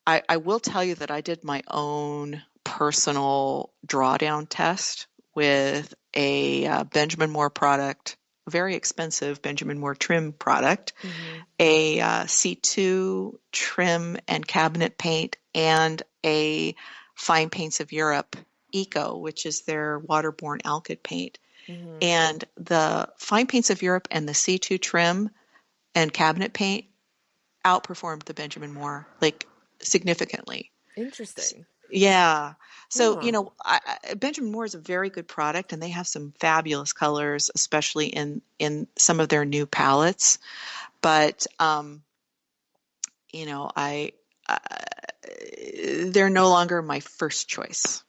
I will tell you that I did my own personal drawdown test with a Benjamin Moore product, a very expensive Benjamin Moore trim product, Mm-hmm. a C2 trim and cabinet paint, and a Fine Paints of Europe Eco, which is their waterborne alkyd paint. Mm-hmm. And the Fine Paints of Europe and the C2 trim and cabinet paint outperformed the Benjamin Moore, like, significantly. Interesting. Yeah. So, Huh. Benjamin Moore is a very good product, and they have some fabulous colors, especially in some of their new palettes. But, I they're no longer my first choice.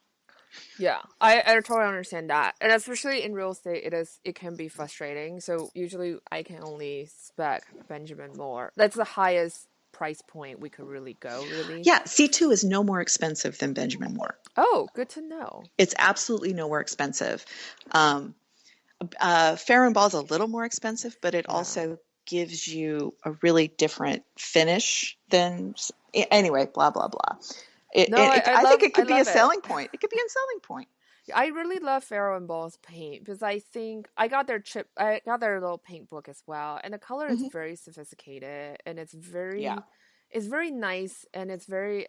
Yeah, I totally understand that. And especially in real estate, it can be frustrating. So usually I can only spec Benjamin Moore. That's the highest price point we could really go, really. Yeah, C2 is no more expensive than Benjamin Moore. Oh, good to know. It's absolutely no more expensive. Um, Fair and Ball is a little more expensive, but it Yeah. also gives you a really different finish than, anyway, blah, blah, blah. No, I think it I could be a love it. selling point. It could be a selling point. I really love Faro and Ball's paint because I think I got their little paint book as well, and the color is Hmm. very sophisticated and Yeah. it's very nice and it's very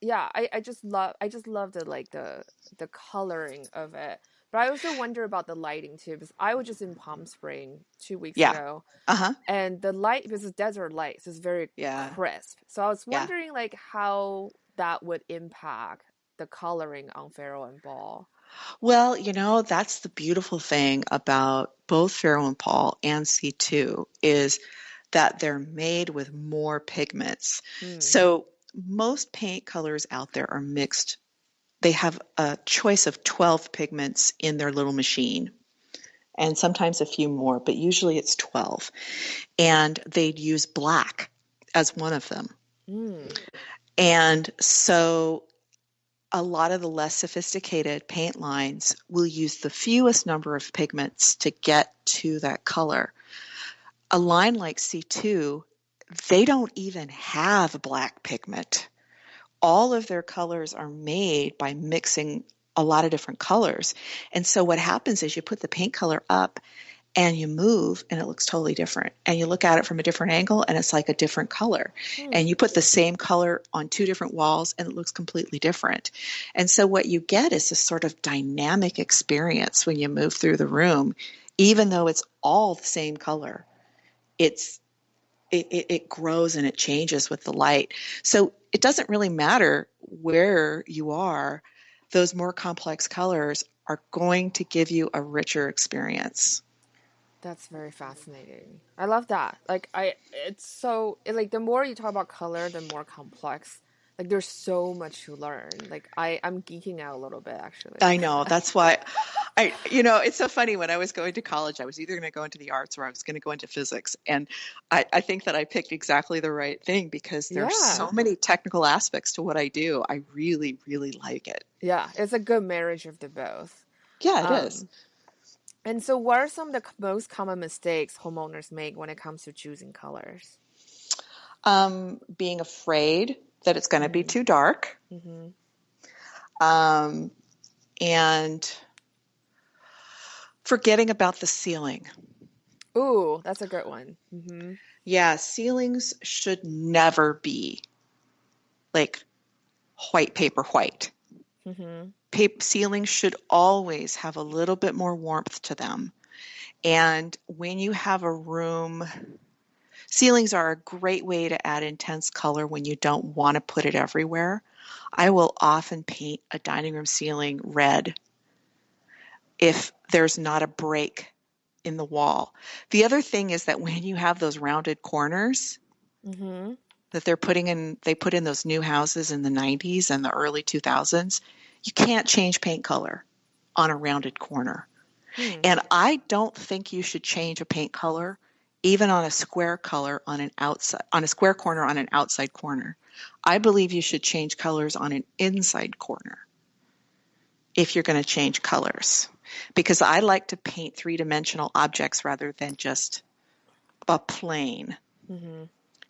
yeah, I just love the coloring of it. But I also wonder about the lighting too, because I was just in Palm Spring 2 weeks Yeah. ago, Uh-huh. and the light because it's desert light, so it's very Yeah. crisp. So I was Yeah. wondering like how that would impact the coloring on Faro and Ball. Well, that's the beautiful thing about both Farrow and Paul and C2 is that they're made with more pigments. Mm, So most paint colors out there are mixed. They have a choice of 12 pigments in their little machine, and sometimes a few more, but usually it's 12. And they'd use black as one of them. mm, And so a lot of the less sophisticated paint lines will use the fewest number of pigments to get to that color. A line like C2, they don't even have black pigment. All of their colors are made by mixing a lot of different colors. And so what happens is you put the paint color up and you move and it looks totally different. And you look at it from a different angle and it's like a different color. And mm. you put the same color on two different walls and it looks completely different. And so what you get is this sort of dynamic experience when you move through the room, even though it's all the same color. It's it grows and it changes with the light. So it doesn't really matter where you are. Those more complex colors are going to give you a richer experience. That's very fascinating. I love that. It's so like the more you talk about color, the more complex. Like there's so much to learn. Like I'm geeking out a little bit actually. I know. That's why it's so funny. When I was going to college, I was either going to go into the arts or I was going to go into physics. And I think that I picked exactly the right thing because there's Yeah. so many technical aspects to what I do. I really, really like it. Yeah, it's a good marriage of the both. Yeah, it is. Um, and so what are some of the most common mistakes homeowners make when it comes to choosing colors? Being afraid that it's going to be Mm-hmm. too dark, Mm-hmm. um, and forgetting about the ceiling. Ooh, that's a good one. Mm-hmm. Yeah, ceilings should never be like white paper white. Mm-hmm. Ceilings should always have a little bit more warmth to them. And when you have a room, ceilings are a great way to add intense color when you don't want to put it everywhere. I will often paint a dining room ceiling red if there's not a break in the wall. The other thing is that when you have those rounded corners Mm-hmm. that they put in those new houses in the 90s and the early 2000s, you can't change paint color on a rounded corner. Hmm. And I don't think you should change a paint color even on a square color on an outside, on a square corner on an outside corner. I believe you should change colors on an inside corner if you're going to change colors, because I like to paint three-dimensional objects rather than just a plane. Mm-hmm.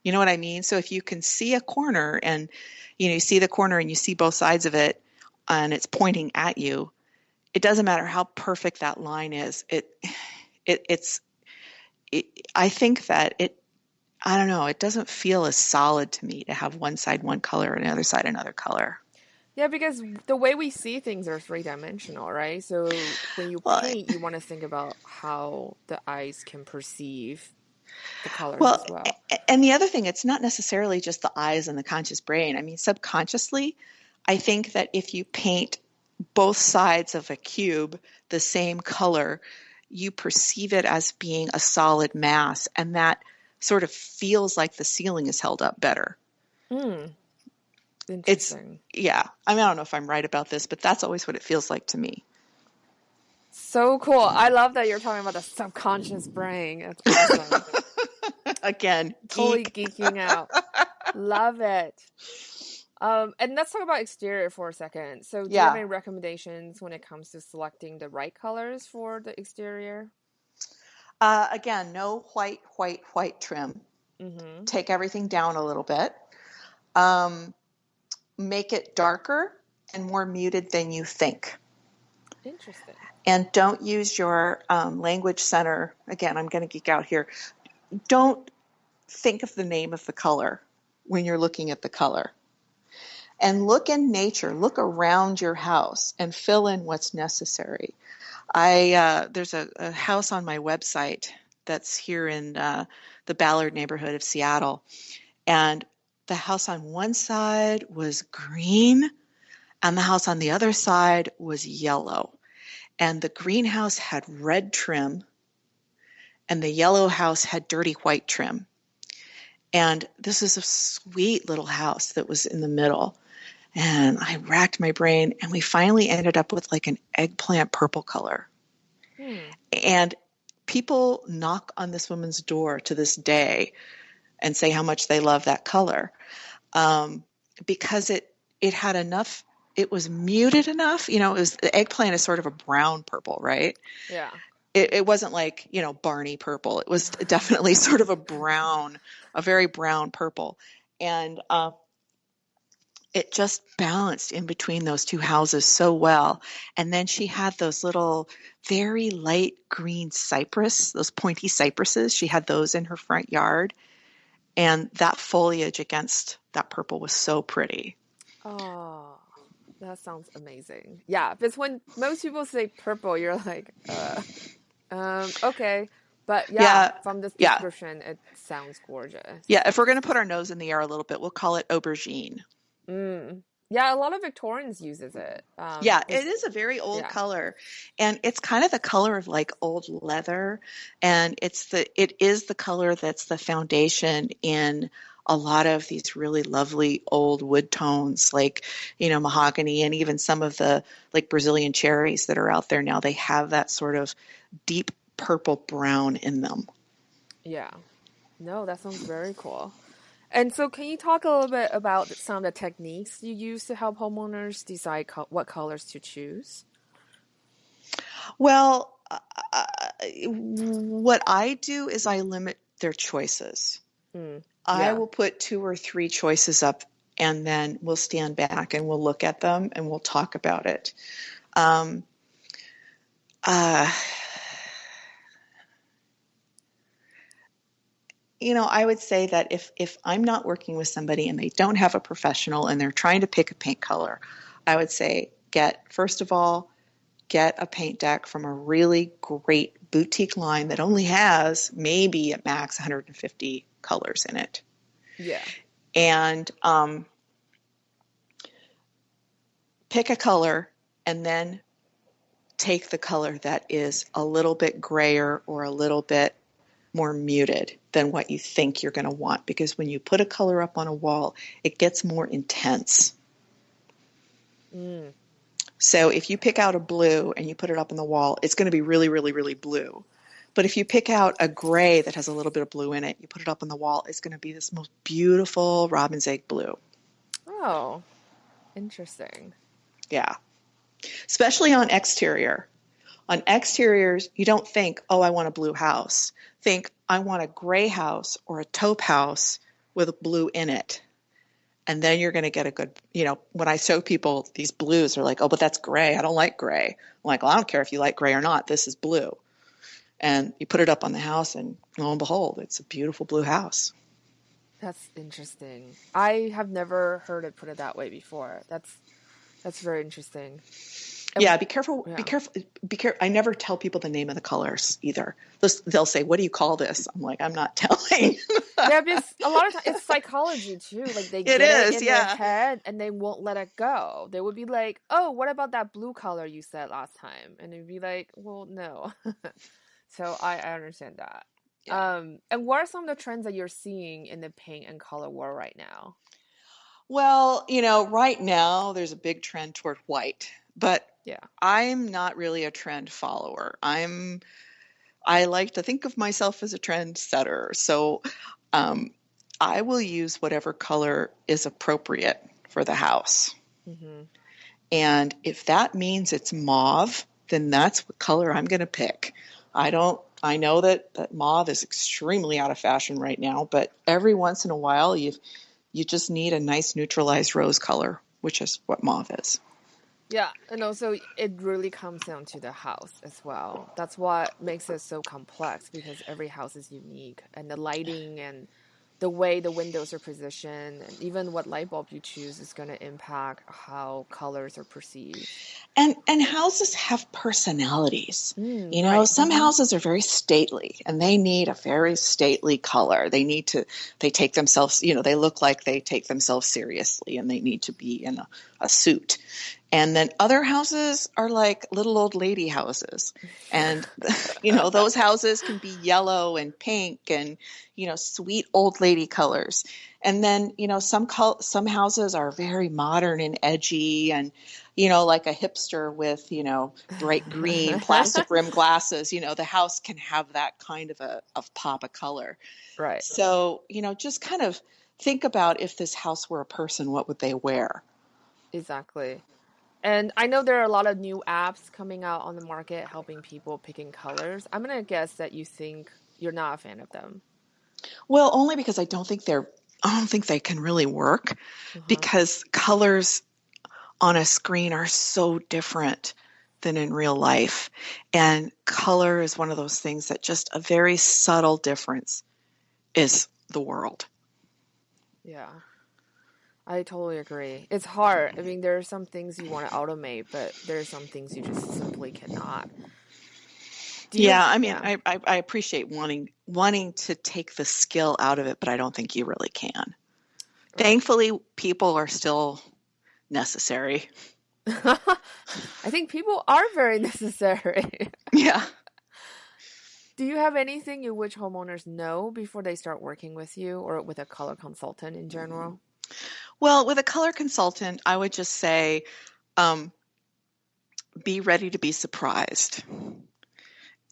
You know what I mean? So if you can see a corner and you see the corner and you see both sides of it and it's pointing at you, it doesn't matter how perfect that line is. It's I think that I don't know, it doesn't feel as solid to me to have one side one color and the other side another color. Yeah, because the way we see things are three-dimensional, right? So when you Well, paint, you want to think about how the eyes can perceive the colors well, as well. and the other thing, it's not necessarily just the eyes and the conscious brain. I mean, subconsciously, I think that if you paint both sides of a cube the same color, you perceive it as being a solid mass, and that sort of feels like the ceiling is held up better. Hmm, It's, interesting. yeah, I mean, I don't know if I'm right about this, but that's always what it feels like to me. So cool. I love that you're talking about the subconscious brain. That's awesome. Again, Totally geek. geeking out. Love it. And let's talk about exterior for a second. So, do you have Yeah. any recommendations when it comes to selecting the right colors for the exterior? Again, no white, white, white trim. Mm-hmm. Take everything down a little bit. Um, make it darker and more muted than you think. Interesting. And don't use your language center. Again, I'm going to geek out here. Don't think of the name of the color when you're looking at the color. And look in nature, look around your house and fill in what's necessary. There's a house on my website that's here in the Ballard neighborhood of Seattle, and the house on one side was green, and the house on the other side was yellow. And the greenhouse had red trim, and the yellow house had dirty white trim. And this is a sweet little house that was in the middle. And I racked my brain, and we finally ended up with like an eggplant purple color. Hmm. And people knock on this woman's door to this day and say how much they love that color, um, because it had enough. It was muted enough. It was, the eggplant is sort of a brown purple, right? Yeah. It wasn't like, Barney purple. It was definitely sort of a very brown purple. And it just balanced in between those two houses so well. And then she had those little very light green cypress, those pointy cypresses. She had those in her front yard. And that foliage against that purple was so pretty. Oh, that sounds amazing. Yeah, because when most people say purple, you're like, okay. But yeah, Yeah, from this yeah, description, it sounds gorgeous. yeah. If we're going to put our nose in the air a little bit, we'll call it aubergine. Mm. Yeah, a lot of Victorians uses it. Yeah, it Just is a very old yeah, color, and it's kind of the color of like old leather, and it is the color that's the foundation in a lot of these really lovely old wood tones, like, mahogany, and even some of the like Brazilian cherries that are out there now. They have that sort of deep purple brown in them. yeah. No, that sounds very cool. And so, can you talk a little bit about some of the techniques you use to help homeowners decide what colors to choose? Well, what I do is I limit their choices. Mm. I Yeah. will put two or three choices up, and then we'll stand back and we'll look at them and we'll talk about it. Um, uh, I would say that if I'm not working with somebody and they don't have a professional and they're trying to pick a paint color, I would say first of all, get a paint deck from a really great boutique line that only has maybe at max 150 colors in it. Yeah. And pick a color and then take the color that is a little bit grayer or a little bit more muted than what you think you're going to want. Because when you put a color up on a wall, it gets more intense. Mm. So if you pick out a blue and you put it up on the wall, it's going to be really, really, really blue. But if you pick out a gray that has a little bit of blue in it, you put it up on the wall, it's going to be this most beautiful robin's egg blue. Oh, interesting. Yeah. Especially on exterior. On exteriors, you don't think, oh, I want a blue house. Think, I want a gray house or a taupe house with blue in it. And then you're going to get a good, when I show people these blues, they're like, oh, but that's gray. I don't like gray. I'm like, well, I don't care if you like gray or not. This is blue. And you put it up on the house, and lo and behold, it's a beautiful blue house. That's interesting. I have never heard it put it that way before. That's very interesting. Yeah, And be careful. Be yeah. careful. Be careful. I never tell people the name of the colors either. They'll say, "What do you call this?" I'm like, "I'm not telling." Yeah, because a lot of times it's psychology too. Like they It get it is, in their yeah. head and they won't let it go. They would be like, "Oh, what about that blue color you said last time?" And it'd be like, "Well, no." So I understand that. Yeah. And what are some of the trends that you're seeing in the paint and color world right now? Well, right now there's a big trend toward white, but Yeah. I'm not really a trend follower. I like to think of myself as a trend setter. So, um, I will use whatever color is appropriate for the house. Mm-hmm. And if that means it's mauve, then that's what color I'm going to pick. I know that mauve is extremely out of fashion right now, but every once in a while you just need a nice neutralized rose color, which is what mauve is. Yeah, and also it really comes down to the house as well. That's what makes it so complex because every house is unique and the lighting and the way the windows are positioned and even what light bulb you choose is going to impact how colors are perceived. And houses have personalities. Right. Some houses are very stately and they need a very stately color. They take themselves, they look like they take themselves seriously and they need to be in a suit. And then other houses are like little old lady houses. And, those houses can be yellow and pink and, sweet old lady colors. And then, some houses are very modern and edgy and, like a hipster with, bright green plastic rim glasses, the house can have that kind of pop of color. Right. So, just kind of think about if this house were a person, what would they wear? Exactly. And I know there are a lot of new apps coming out on the market helping people picking colors. I'm gonna guess that you think you're not a fan of them. Well, only because I don't think they can really work Uh-huh. because colors on a screen are so different than in real life. And color is one of those things that just a very subtle difference is the world. Yeah. I totally agree. It's hard. I mean, there are some things you want to automate, but there are some things you just simply cannot. Do you? Yeah, I mean, Yeah. I appreciate wanting to take the skill out of it, but I don't think you really can. Right. Thankfully, people are still necessary. I think people are very necessary. Yeah. Do you have anything you wish homeowners know before they start working with you or with a color consultant in general? Well, with a color consultant, I would just say, um, be ready to be surprised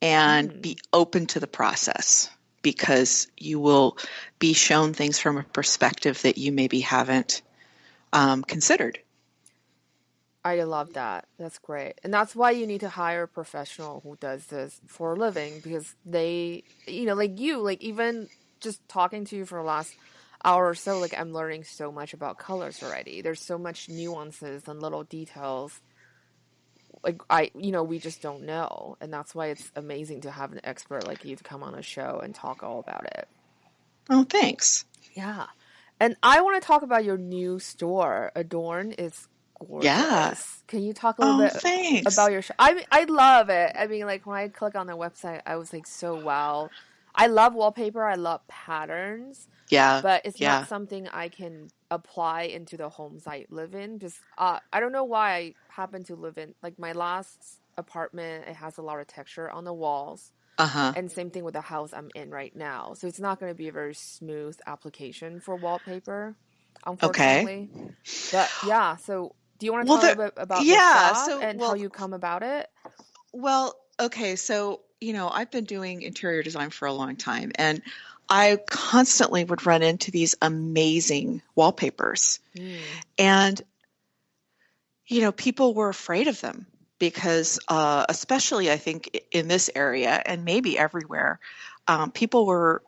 and be Mm, open to the process because you will be shown things from a perspective that you maybe haven't considered. I love that. That's great. And that's why you need to hire a professional who does this for a living because they, like you, like even just talking to you for the last hour or so, like I'm learning so much about colors already. There's so much nuances and little details like we just don't know. And that's why it's amazing to have an expert like you to come on a show and talk all about it. Oh, thanks. Yeah. And I want to talk about your new store. Adorn is Yeah. gorgeous. Can you talk a little Oh, bit thanks. about your shop? I mean, I love it. I mean, like when I click on the website, I was like, so wow. I love wallpaper. I love patterns, Yeah. but it's not Yeah. something I can apply into the homes I live in. Just I don't know why I happen to live in like my last apartment. It has a lot of texture on the walls. Uh-huh. And same thing with the house I'm in right now. So it's not going to be a very smooth application for wallpaper, Okay. unfortunately. But yeah, so do you want to Well, tell a little bit about the yeah. shop So, and how you come about it? okay. So I've been doing interior design for a long time, and I constantly would run into these amazing wallpapers. Mm, And, people were afraid of them because, especially I think in this area and maybe everywhere, people were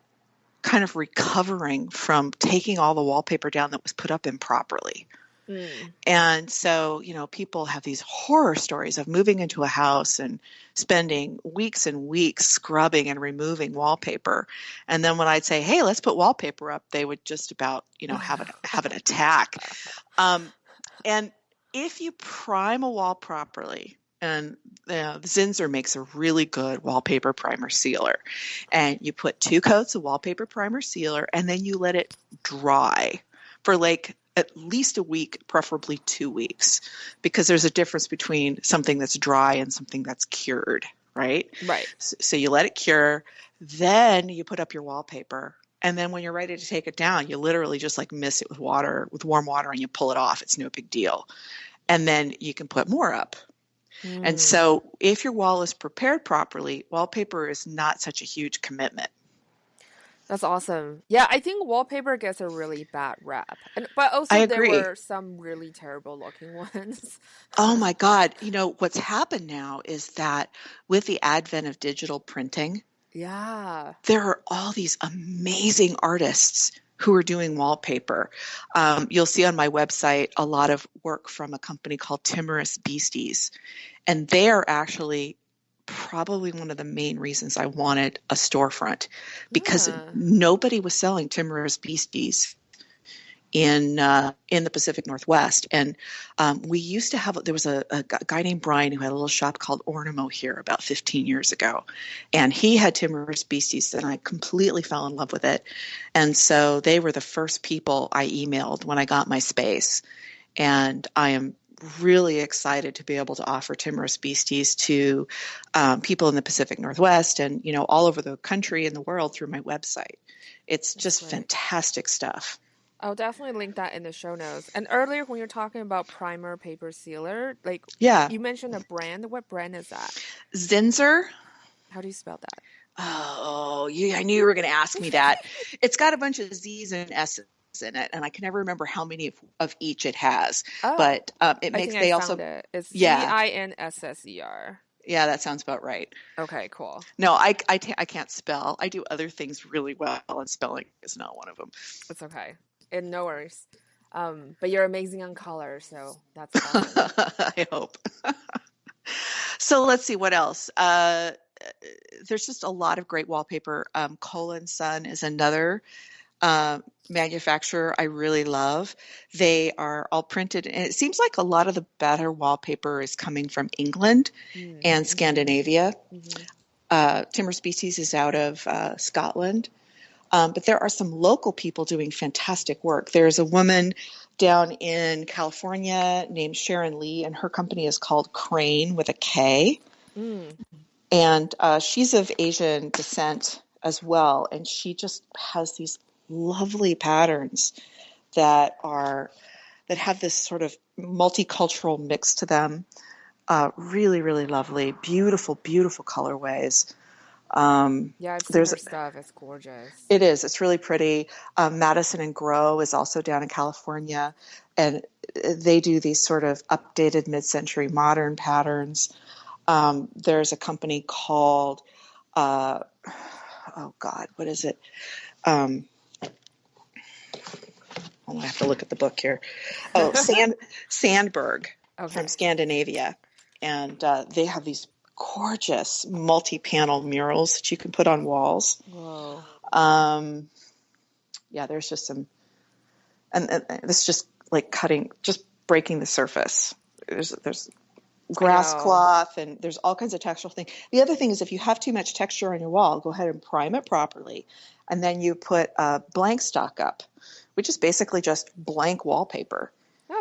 kind of recovering from taking all the wallpaper down that was put up improperly. mm. And so, people have these horror stories of moving into a house and spending weeks and weeks scrubbing and removing wallpaper. And then when I'd say, "Hey, let's put wallpaper up," they would just about, have an attack. Um, and if you prime a wall properly, and Zinsser makes a really good wallpaper primer sealer, and you put 2 coats of wallpaper primer sealer, and then you let it dry for like at least a week, preferably 2 weeks, because there's a difference between something that's dry and something that's cured, right? Right. So you let it cure, then you put up your wallpaper. And then when you're ready to take it down, you literally just like mist it with water, with warm water, and you pull it off. It's no big deal. And then you can put more up. And Mm. so if your wall is prepared properly, wallpaper is not such a huge commitment. That's awesome. Yeah, I think wallpaper gets a really bad rap. But I also there agree. were some really terrible looking ones. Oh my God. What's happened now is that with the advent of digital printing, Yeah. there are all these amazing artists who are doing wallpaper. You'll see on my website a lot of work from a company called Timorous Beasties, and they are actually probably one of the main reasons I wanted a storefront, because Yeah. nobody was selling Timorous Beasties in the Pacific Northwest. And we used to have, there was a guy named Brian who had a little shop called Ornamo here about 15 years ago. And he had Timorous Beasties, and I completely fell in love with it. And so they were the first people I emailed when I got my space. And I am really excited to be able to offer Timorous Beasties to people in the Pacific Northwest and, all over the country and the world through my website. It's That's just great. fantastic stuff. I'll definitely link that in the show notes. And earlier when you're talking about primer paper sealer, like Yeah. you mentioned a brand. What brand is that? Zinsser. How do you spell that? Oh, I knew you were going to ask me that. It's got a bunch of Z's and S's in it, and I can never remember how many of each it has. Oh, But it I think makes, I they found also, it. It's yeah, Zinsser. yeah, that sounds about right. Okay, cool. No, I can't spell. I do other things really well, and spelling is not one of them. It's okay. And no worries. But you're amazing on color, so that's awesome. I hope. So let's see what else. There's just a lot of great wallpaper. Cole and Son is another uh, manufacturer I really love. They are all printed, and it seems like a lot of the better wallpaper is coming from England Mm, and Scandinavia. hmm. Timber Species is out of Scotland. But there are some local people doing fantastic work. There's a woman down in California named Sharon Lee, and her company is called Crane with a K. Mm. And she's of Asian descent as well. And she just has these lovely patterns that are that have this sort of multicultural mix to them. Really, really lovely, beautiful, beautiful colorways. Yeah, I've seen There's her stuff. It's gorgeous. It is. It's really pretty. Madison and Grow is also down in California, and they do these sort of updated mid-century modern patterns. There's a company called, uh, oh God, what is it? Um, oh, I have to look at the book here. Oh, Sandberg from Okay. Scandinavia, and they have these gorgeous multi-panel murals that you can put on walls. Whoa. Um, yeah, there's just some and this just like just breaking the surface. There's I grass know. cloth and there's all kinds of textural things. The other thing is if you have too much texture on your wall, go ahead and prime it properly, and then you put a blank stock up, which is basically just blank wallpaper.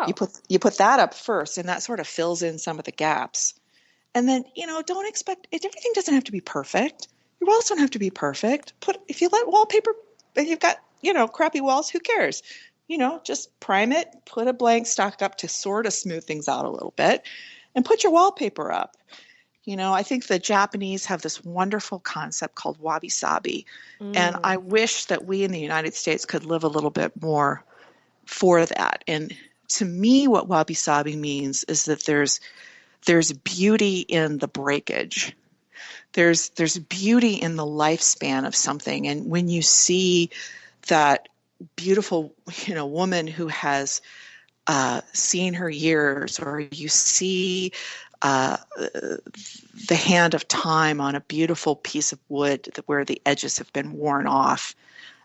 You Oh. put that up first, and that sort of fills in some of the gaps. And then don't expect everything doesn't have to be perfect. Your walls don't have to be perfect. If you let wallpaper, if you've got crappy walls, who cares? Just prime it, put a blank stock up to sort of smooth things out a little bit, and put your wallpaper up. I think the Japanese have this wonderful concept called wabi-sabi. And Mm. I wish that we in the United States could live a little bit more for that. And to me, what wabi-sabi means is that there's beauty in the breakage. There's beauty in the lifespan of something. And when you see that beautiful, woman who has seen her years, or you see the hand of time on a beautiful piece of wood where the edges have been worn off.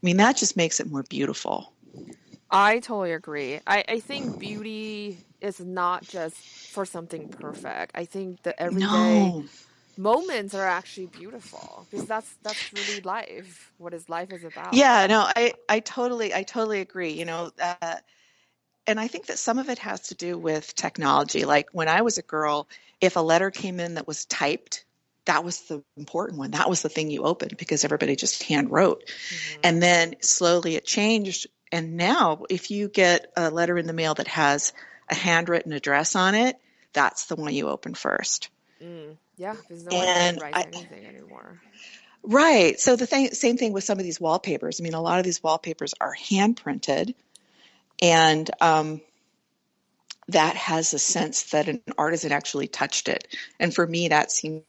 I mean, that just makes it more beautiful. I totally agree. I think beauty is not just for something perfect. I think the everyday No. moments are actually beautiful because that's really life. What is life is about. Yeah, no, I totally agree. And I think that some of it has to do with technology. Like when I was a girl, if a letter came in that was typed, that was the important one. That was the thing you opened because everybody just hand wrote. Hmm. And then slowly it changed. And now, if you get a letter in the mail that has a handwritten address on it, that's the one you open first. Mm. Yeah, because no one And handwrites anything anymore. right. So same thing with some of these wallpapers. I mean, a lot of these wallpapers are hand printed, and that has a sense that an artisan actually touched it. And for me, that seems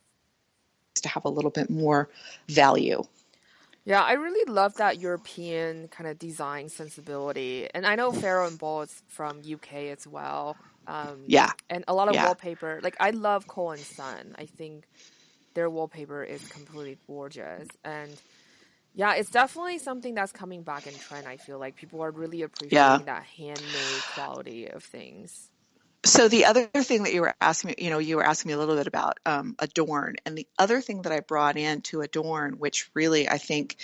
to have a little bit more value. Yeah, I really love that European kind of design sensibility. And I know Farrow and Ball is from UK as well. Yeah. And a lot of Yeah. wallpaper. Like I love Cole and Son. I think their wallpaper is completely gorgeous. And yeah, it's definitely something that's coming back in trend. I feel like people are really Yeah. appreciating that handmade quality of things. So the other thing that you were asking me, you were asking me a little bit about Adorn, and the other thing that I brought in to Adorn, which really I think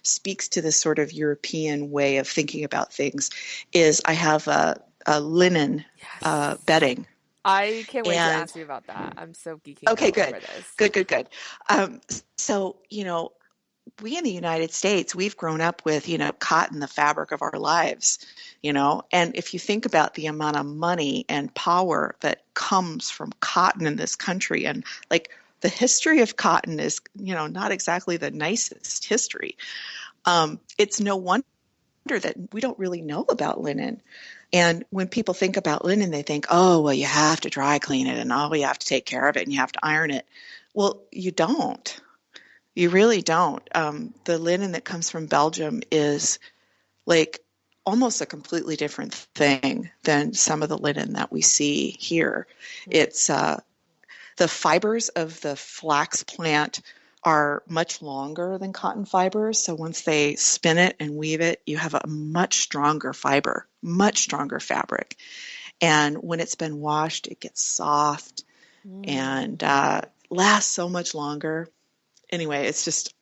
speaks to this sort of European way of thinking about things, is I have a linen Yes. bedding, I can't wait to and ask you about that. I'm so geeking okay, out good, over this. good, good, good. Um, so we in the United States, we've grown up with, cotton, the fabric of our lives, and if you think about the amount of money and power that comes from cotton in this country, and like the history of cotton is, not exactly the nicest history. It's no wonder that we don't really know about linen. And when people think about linen, they think, oh, well, you have to dry clean it and oh, you have to take care of it and you have to iron it. Well, you don't. You really don't. The linen that comes from Belgium is like almost a completely different thing than some of the linen that we see here. It's the fibers of the flax plant are much longer than cotton fibers. So once they spin it and weave it, you have a much stronger fiber, much stronger fabric. And when it's been washed, it gets soft Mm. and lasts so much longer. Anyway, it's just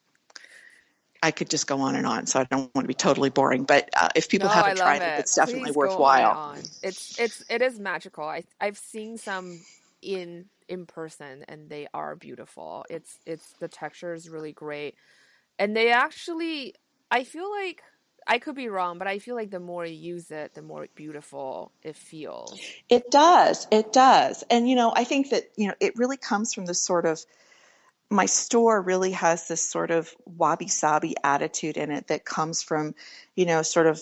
I could just go on and on, so I don't want to be totally boring. But if No, people I haven't love tried it, it. it's definitely Please go on and worthwhile. on. It is magical. I've seen some in person and they are beautiful. It's the texture is really great. And they actually I feel like I could be wrong, but I feel like the more you use it, the more beautiful it feels. It does, it does, and I think that it really comes from this sort of my store really has this sort of wabi-sabi attitude in it that comes from, sort of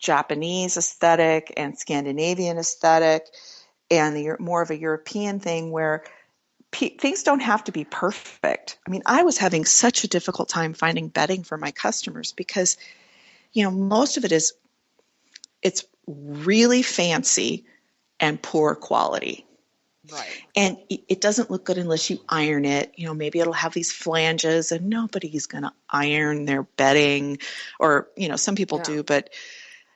Japanese aesthetic and Scandinavian aesthetic, and the more of a European thing where things don't have to be perfect. I mean, I was having such a difficult time finding bedding for my customers because, most of it's really fancy and poor quality. Right. And it doesn't look good unless you iron it. Maybe it'll have these flanges, and nobody's going to iron their bedding, or some people Yeah. do, but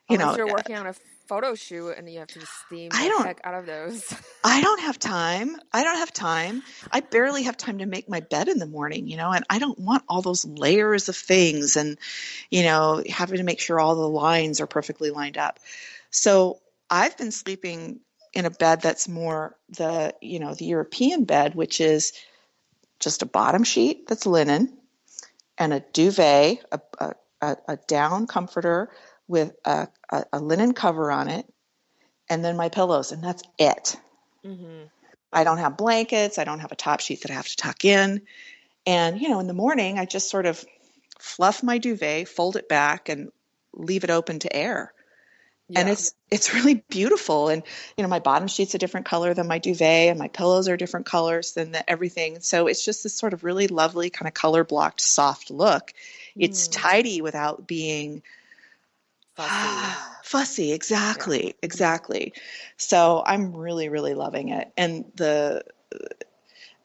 you Unless know, you're working on a photo shoot and you have to steam I the don't. heck out of those. I don't have time. I don't have time. I barely have time to make my bed in the morning, and I don't want all those layers of things and, having to make sure all the lines are perfectly lined up. So I've been sleeping in a bed that's more the European bed, which is just a bottom sheet that's linen and a duvet, a down comforter with a linen cover on it, and then my pillows, and that's it. Hmm. I don't have blankets. I don't have a top sheet that I have to tuck in. And, in the morning, I just sort of fluff my duvet, fold it back, and leave it open to air. And Yeah. it's really beautiful. And, my bottom sheet's a different color than my duvet, and my pillows are different colors than everything. So it's just this sort of really lovely kind of color blocked, soft look. It's Mm, tidy without being fussy. fussy. Yeah. Exactly. Hmm. Exactly. So I'm really, really loving it. And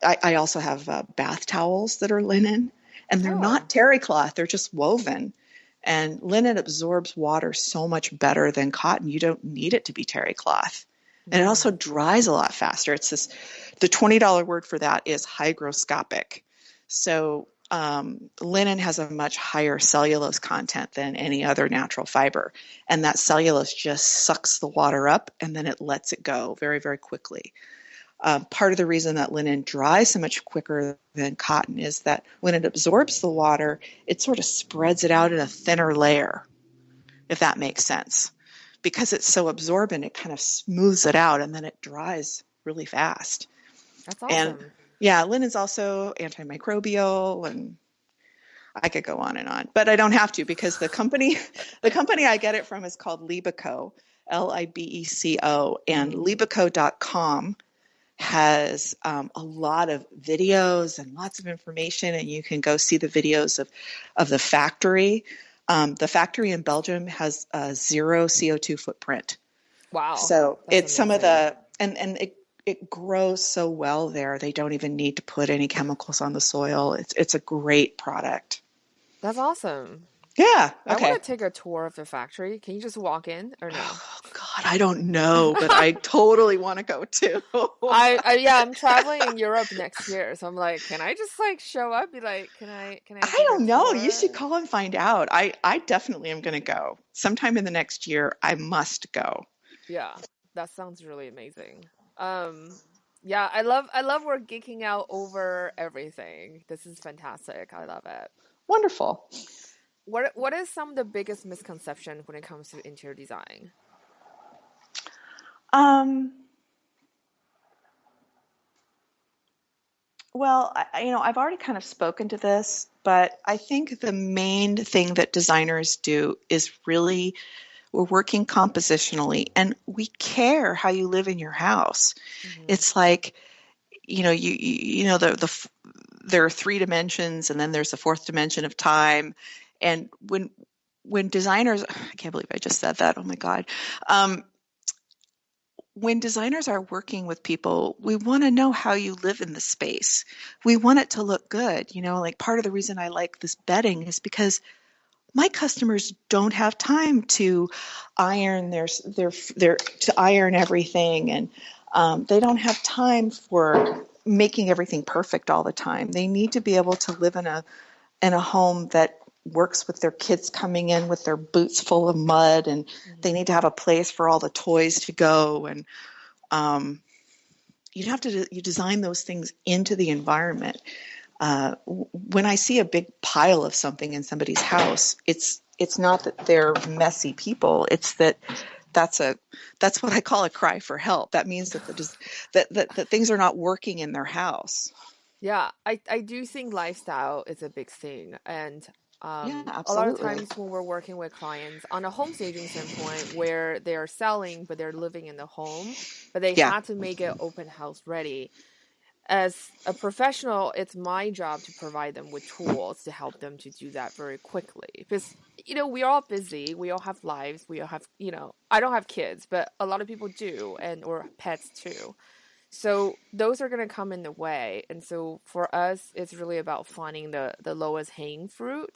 I also have bath towels that are linen, and they're Oh. not terry cloth, they're just woven. And linen absorbs water so much better than cotton. You don't need it to be terry cloth. And it also Mm. dries a lot faster. The $20 word for that is hygroscopic. So linen has a much higher cellulose content than any other natural fiber. And that cellulose just sucks the water up and then it lets it go very, very quickly. Part of the reason that linen dries so much quicker than cotton is that when it absorbs the water, it sort of spreads it out in a thinner layer, if that makes sense. Because it's so absorbent, it kind of smooths it out and then it dries really fast. That's And awesome. yeah, linen's also antimicrobial, and I could go on and on, but I don't have to because the company I get it from is called Libeco, Libeco, and Hmm. libeco.com has a lot of videos and lots of information, and you can go see the videos of the factory. The factory in Belgium has a zero CO2 footprint. Wow. So That's it's some of amazing. and it grows so well there. They don't even need to put any chemicals on the soil. It's a great product. That's awesome. Yeah. I want Okay. to take a tour of the factory. Can you just walk in or no? Oh, God, I don't know, but I totally want to go too. Yeah, I'm traveling in Europe next year, so I'm like, can I just like show up, be like, can I I take a don't know. You should tour? call and find out. I definitely am going to go. Sometime in the next year, I must go. Yeah, that sounds really amazing. Um, yeah, I love we're geeking out over everything. This is fantastic. I love it. Wonderful. What is some of the biggest misconception when it comes to interior design? Um, well, I've already kind of spoken to this, but I think the main thing that designers do is really we're working compositionally and we care how you live in your house. Hmm. It's like, there are three dimensions and then there's the fourth dimension of time. And when designers, I can't believe I just said that. Oh my God. Um, when designers are working with people, we want to know how you live in the space. We want it to look good. Like part of the reason I like this bedding is because my customers don't have time to iron to iron everything, and they don't have time for making everything perfect all the time. They need to be able to live in a home that works with their kids coming in with their boots full of mud, and they Hmm. need to have a place for all the toys to go. And um, you design those things into the environment. When I see a big pile of something in somebody's house, it's not that they're messy people. It's that's what I call a cry for help. That means that things are not working in their house. Yeah, I do think lifestyle is a big thing. And Yeah, a lot of absolutely. times when we're working with clients on a home staging standpoint where they are selling, but they're living in the home, but they Yeah, had to make it open house ready. As a professional, it's my job to provide them with tools to help them to do that very quickly. Because, we're all busy, we all have lives, we all have, I don't have kids, but a lot of people do, and or pets too. So those are going to come in the way. And so for us, it's really about finding the lowest hanging fruit.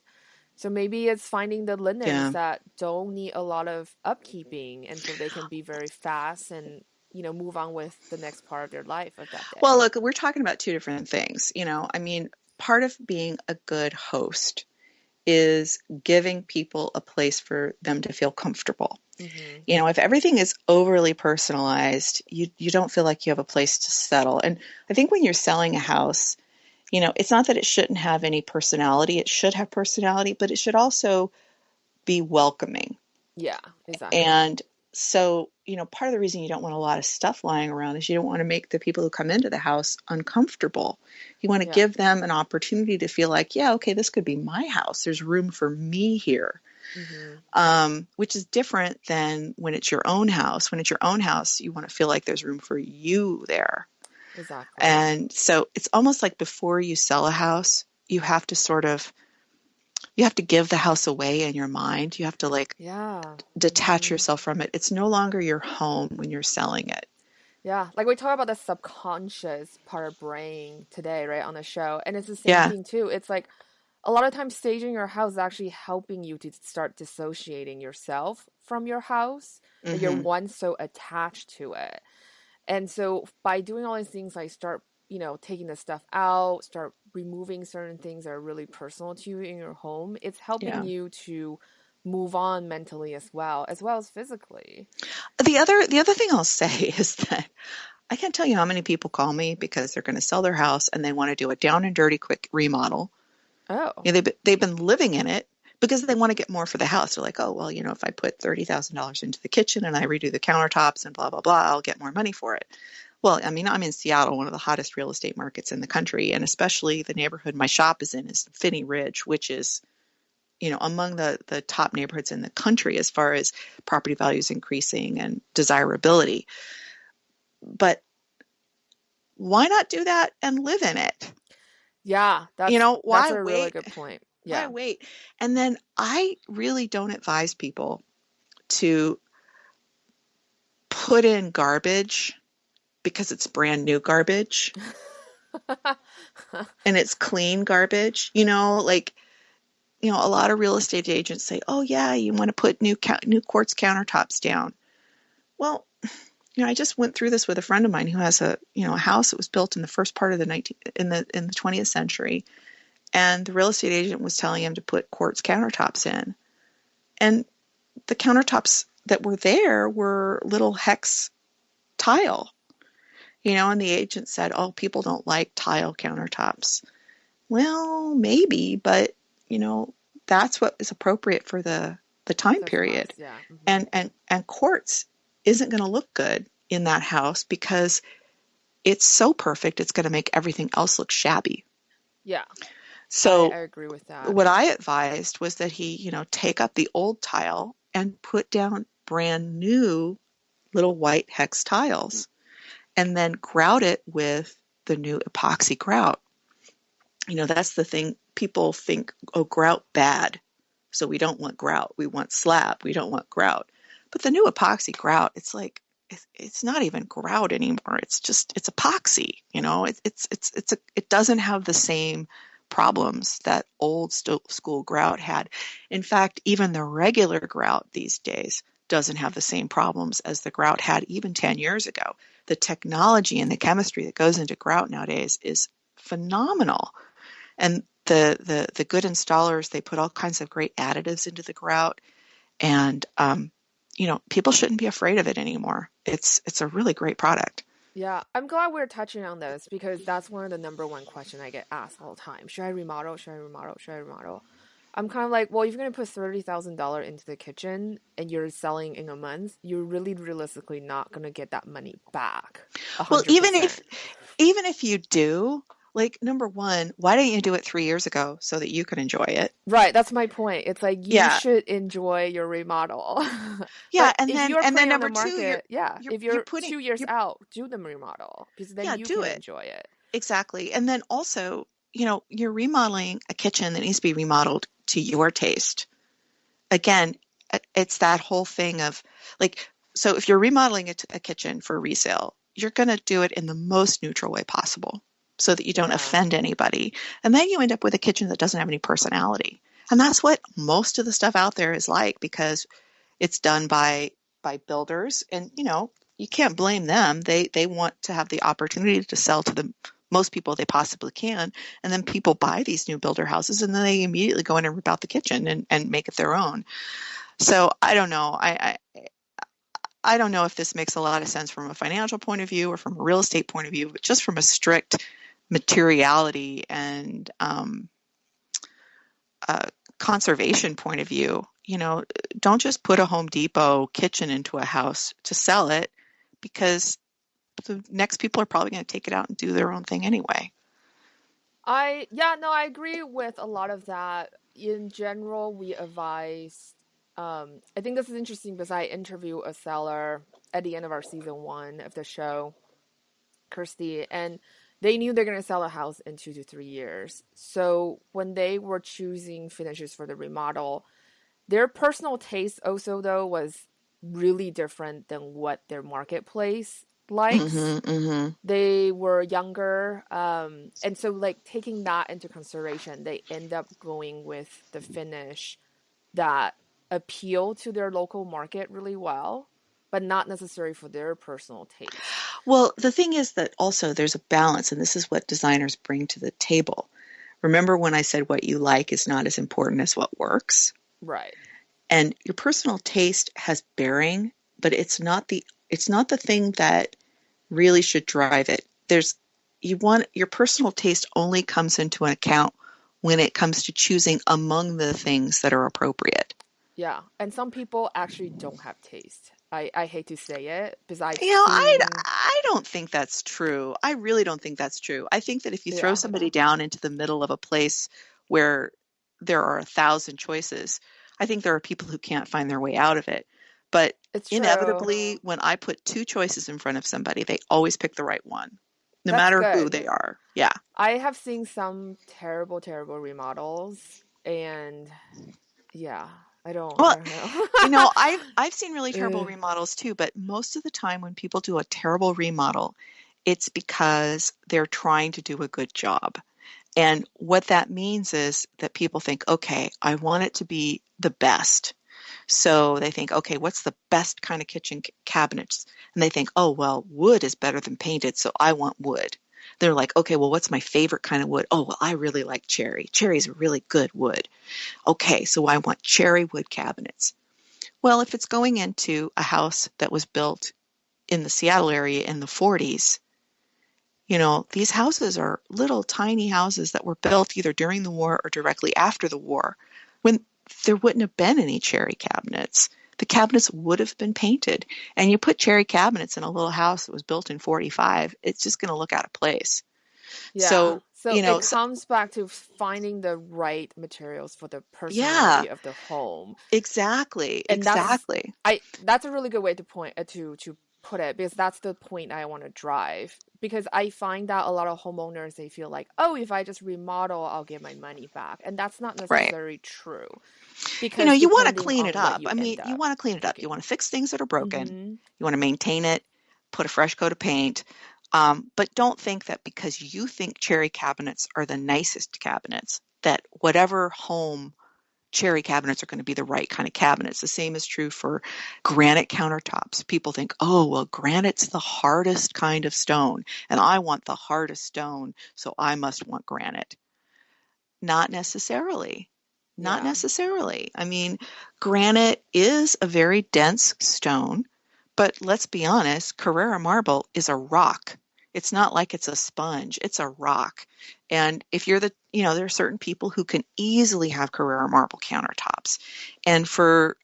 So maybe it's finding the linens yeah. that don't need a lot of upkeeping, and so they can be very fast and, move on with the next part of their life of that Well, day. look, we're talking about two different things. I mean, part of being a good host is giving people a place for them to feel comfortable. Hmm. If everything is overly personalized, you don't feel like you have a place to settle. And I think when you're selling a house, it's not that it shouldn't have any personality. It should have personality, but it should also be welcoming. Yeah, exactly. And so, part of the reason you don't want a lot of stuff lying around is you don't want to make the people who come into the house uncomfortable. You want to Yeah. give them an opportunity to feel like, yeah, okay, this could be my house. There's room for me here. Hmm. Which is different than when it's your own house. When it's your own house, you want to feel like there's room for you there. Exactly. And so it's almost like before you sell a house, you have to give the house away in your mind. You have to like Yeah. detach Hmm. yourself from it. It's no longer your home when you're selling it. Yeah, like we talk about the subconscious part of brain today, right, on the show. And it's the same Yeah. thing too. It's like a lot of times staging your house is actually helping you to start dissociating yourself from your house, that you're Hmm. once so attached to it. And so by doing all these things, like start, taking the stuff out, start removing certain things that are really personal to you in your home, it's helping Yeah. you to move on mentally as well as physically. The other thing I'll say is that I can't tell you how many people call me because they're going to sell their house and they want to do a down and dirty quick remodel. Oh, They've been living in it because they want to get more for the house. They're like, oh, well, if I put $30,000 into the kitchen and I redo the countertops and blah, blah, blah, I'll get more money for it. Well, I mean, I'm in Seattle, one of the hottest real estate markets in the country, and especially the neighborhood my shop is in is Finney Ridge, which is, among the top neighborhoods in the country as far as property values increasing and desirability. But why not do that and live in it? yeah, that's Why a really wait? good point. Why Yeah. wait? And then I really don't advise people to put in garbage because it's brand new garbage and it's clean garbage. A lot of real estate agents say, "Oh yeah, you want to put new quartz countertops down." Well, I just went through this with a friend of mine who has a house that was built in the first part of the 19 in the 20th century, and the real estate agent was telling him to put quartz countertops in. And the countertops that were there were little hex tile, and the agent said, "Oh, people don't like tile countertops." Well, maybe, but you know, that's what is appropriate for the time The spots, period. yeah. Hmm. And quartz isn't going to look good in that house because it's so perfect it's going to make everything else look shabby. Yeah, I So agree with that. what I advised was that he, take up the old tile and put down brand new little white hex tiles and then grout it with the new epoxy grout. That's the thing. People think, oh, grout bad. So we don't want grout. We want slab. We don't want grout. But the new epoxy grout, it's like, it's not even grout anymore. It's epoxy. It doesn't have the same problems that old school grout had. In fact, even the regular grout these days doesn't have the same problems as the grout had even 10 years ago. The technology and the chemistry that goes into grout nowadays is phenomenal. And the good installers, they put all kinds of great additives into the grout, and people shouldn't be afraid of it anymore. It's a really great product. Yeah, I'm glad we're touching on this because that's one of the number one question I get asked all the time. Should I remodel? Should I remodel? Should I remodel? I'm kind of like, well, if you're gonna put $30,000 into the kitchen and you're selling in a month, you're really realistically not gonna get that money back, a Well, hundred percent. even if you do, like, number one, why didn't you do it 3 years ago so that you could enjoy it? Right, that's my point. It's like you Yeah, should enjoy your remodel. yeah, But if you're and then putting on the number two, market, yeah, if you're you're putting 2 years you're out, do the remodel because then yeah, you do can it. enjoy it. Exactly. And then also, you're remodeling a kitchen that needs to be remodeled to your taste. Again, it's that whole thing of like, so if you're remodeling a kitchen for resale, you're going to do it in the most neutral way possible so that you don't Yeah, offend anybody. And then you end up with a kitchen that doesn't have any personality. And that's what most of the stuff out there is like because it's done by builders, and you can't blame them. They want to have the opportunity to sell to the most people they possibly can, and then people buy these new builder houses and then they immediately go in and rip out the kitchen and make it their own. So I don't know. I don't know if this makes a lot of sense from a financial point of view or from a real estate point of view, but just from a strict materiality and uh, conservation point of view, don't just put a Home Depot kitchen into a house to sell it, because the next people are probably going to take it out and do their own thing anyway. Yeah, no, I agree with a lot of that. In general, we advise, I think this is interesting because I interview a seller at the end of our season one of the show, Kirsty, and they knew they're going to sell a house in 2 to 3 years. So when they were choosing finishes for the remodel, their personal taste also though was really different than what their marketplace likes. Mm-hmm, mm-hmm. They were younger, and so like taking that into consideration, they end up going with the finish that appeal to their local market really well, but not necessary for their personal taste. Well, the thing is that also there's a balance, and this is what designers bring to the table. Remember when I said what you like is not as important as what works? Right. And your personal taste has bearing, but it's not the thing that really should drive it. You want your personal taste only comes into an account when it comes to choosing among the things that are appropriate. Yeah. And some people actually don't have taste. I hate to say it because I've You know, I seen, I don't think that's true. I really don't think that's true. I think that if you throw yeah, somebody down into the middle of a place where there are 1,000 choices, I think there are people who can't find their way out of it. But it's true. inevitably, when I put two choices in front of somebody, they always pick the right one, no That's matter who good. they are. Yeah. I have seen some terrible, terrible remodels, and yeah, I Well, don't you know, know. I've seen really terrible Ugh. remodels too, but most of the time when people do a terrible remodel, it's because they're trying to do a good job. And what that means is that people think, okay, I want it to be the best. So they think, okay, what's the best kind of kitchen cabinets? And they think, oh, well, wood is better than painted, so I want wood. They're like, okay, well, what's my favorite kind of wood? Oh, well, I really like cherry. Cherry's a really good wood. Okay, so I want cherry wood cabinets. Well, if it's going into a house that was built in the Seattle area in the 40s, these houses are little tiny houses that were built either during the war or directly after the war, when there wouldn't have been any cherry cabinets. The cabinets would have been painted. And you put cherry cabinets in a little house that was built in 45, it's just going to look out of place. Yeah. So, So it comes back to finding the right materials for the yeah, personality of the home. exactly, And exactly. that's a really good way to point to put it because that's the point I want to drive. Because I find that a lot of homeowners they feel like, oh, if I just remodel, I'll get my money back. And that's not Right. necessarily true because You want to depending clean it on what up. you I mean, end you up want to clean it up. You picking. want to fix things that are broken. Mm-hmm. You want to maintain it, put a fresh coat of paint. But don't think that because you think cherry cabinets are the nicest cabinets, that whatever home cherry cabinets are going to be the right kind of cabinets. The same is true for granite countertops. People think, oh, well, granite's the hardest kind of stone, and I want the hardest stone, so I must want granite. Not necessarily. Not Yeah. necessarily. I mean, granite is a very dense stone, but let's be honest, Carrara marble is a rock. It's not like it's a sponge, it's a rock. And if you're there are certain people who can easily have Carrara marble countertops. And for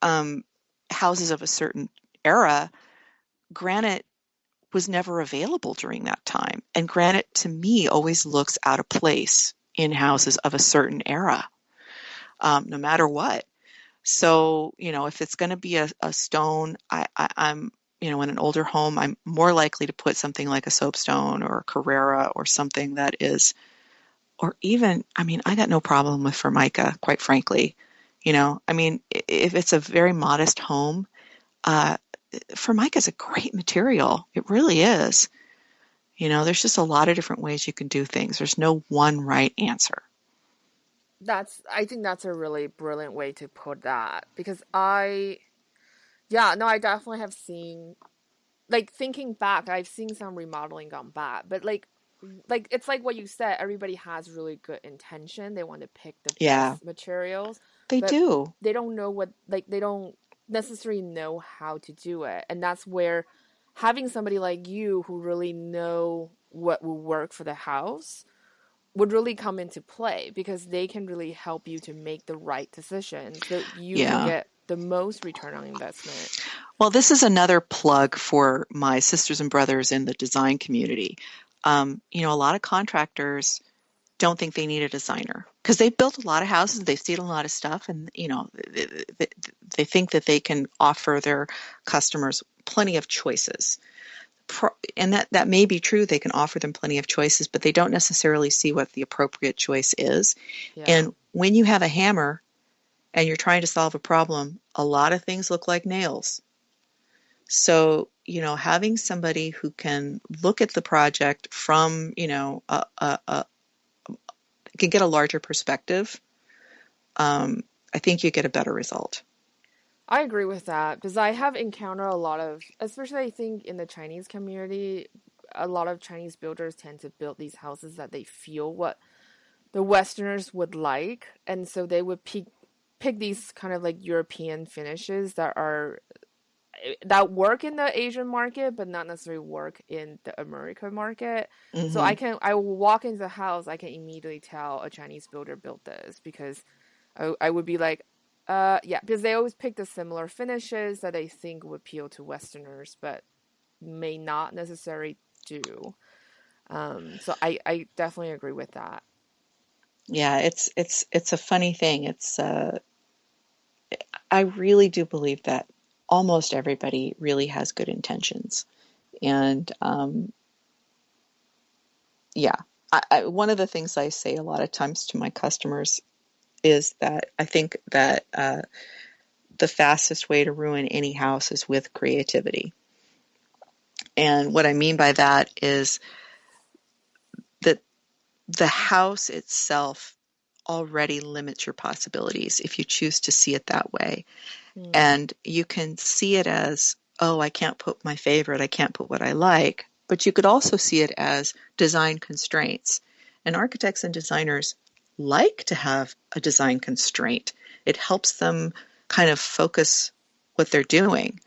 houses of a certain era, granite was never available during that time. And granite, to me, always looks out of place in houses of a certain era, no matter what. So, if it's going to be a stone, I'm, in an older home, I'm more likely to put something like a soapstone or a Carrara or something that is, or even, I mean, I got no problem with Formica, quite frankly. I mean, if it's a very modest home, uh, Formica is a great material. It really is. There's just a lot of different ways you can do things. There's no one right answer. I think that's a really brilliant way to put that because I definitely have seen, like thinking back, I've seen some remodeling gone bad, but like it's like what you said, everybody has really good intention. They want to pick the Yeah, best materials, they but do. they don't know they don't necessarily know how to do it. And that's where having somebody like you who really know what will work for the house would really come into play because they can really help you to make the right decisions so you can Yeah. get the most return on investment? Well, this is another plug for my sisters and brothers in the design community. A lot of contractors don't think they need a designer because they've built a lot of houses, they've seen a lot of stuff, and they think that they can offer their customers plenty of choices. And that may be true. They can offer them plenty of choices, but they don't necessarily see what the appropriate choice is. Yeah, And when you have a hammer and you're trying to solve a problem, a lot of things look like nails. So, having somebody who can look at the project from, can get a larger perspective, I think you get a better result. I agree with that because I have encountered a lot of, especially I think in the Chinese community, a lot of Chinese builders tend to build these houses that they feel what the Westerners would like, and so they would pick these kind of like European finishes that work in the Asian market, but not necessarily work in the American market. So Hmm. I will walk into the house, I can immediately tell a Chinese builder built this because I would be like, yeah, because they always pick the similar finishes that they think would appeal to Westerners, but may not necessarily do. So I definitely agree with that. Yeah, it's a funny thing. I really do believe that almost everybody really has good intentions. And yeah, one of the things I say a lot of times to my customers is that I think that the fastest way to ruin any house is with creativity. And what I mean by that is that the house itself already limits your possibilities if you choose to see it that way. Hmm. And you can see it as, oh, I can't put my favorite, I can't put what I like. But you could also see it as design constraints. And architects and designers like to have a design constraint. It helps them kind of focus what they're doing.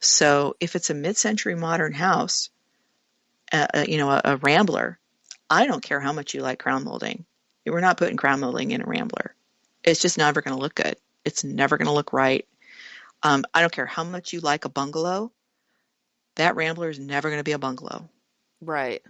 So if it's a mid-century modern house, a rambler, I don't care how much you like crown molding. We're not putting crown molding in a rambler. It's just never going to look good. It's never going to look right. I don't care how much you like a bungalow. That rambler is never going to be a bungalow. Right.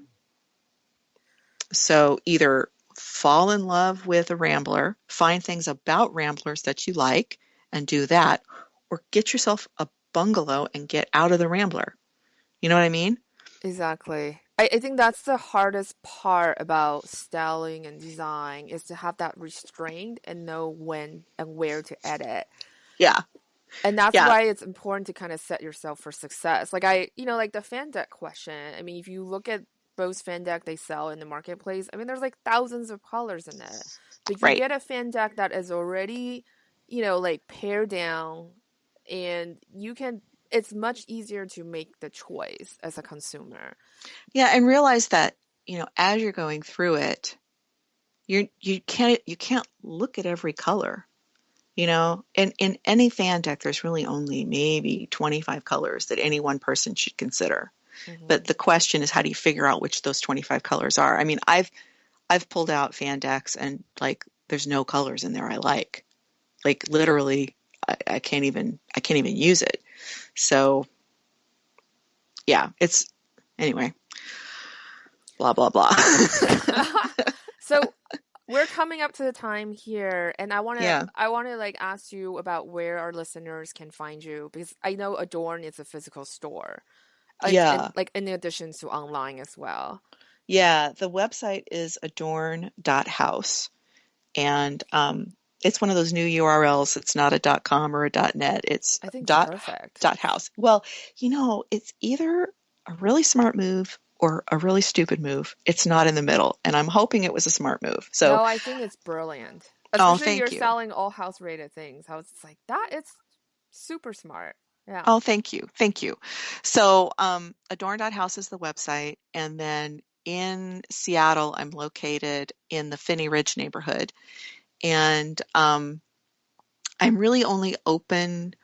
So either fall in love with a rambler, find things about ramblers that you like, and do that, or get yourself a bungalow and get out of the rambler. You know what I mean? Exactly. I think that's the hardest part about styling and design is to have that restraint and know when and where to edit. Yeah, And that's yeah, why it's important to kind of set yourself for success. Like the fan deck question. I mean, if you look at Bose fan deck they sell in the marketplace, I mean, there's like thousands of colors in it. But you right. get a fan deck that is already, like pared down and it's much easier to make the choice as a consumer. Yeah, and realize that, as you're going through it, you can't look at every color. In any fan deck, there's really only maybe 25 colors that any one person should consider. But Hmm. the question is, how do you figure out which those 25 colors are? I mean, I've pulled out fan decks and like there's no colors in there I like. Like literally, I can't even use it. So yeah, it's anyway, blah blah blah. So we're coming up to the time here, and I wanna Yeah, I wanna like ask you about where our listeners can find you because I know Adorn is a physical store, and yeah, like in addition to online as well. yeah. The website is adorn.house. And it's one of those new URLs. It's not a .com or a .net. It's I think it's dot perfect. dot house. Well, it's either a really smart move or a really stupid move. It's not in the middle, and I'm hoping it was a smart move. So, No, I think it's brilliant. oh, Especially you're thank you. selling all house rated things. I was just like, that is super smart. Yeah. Oh, thank you. Thank you. So, adorn.house is the website, and then in Seattle, I'm located in the Finney Ridge neighborhood, and I'm really only open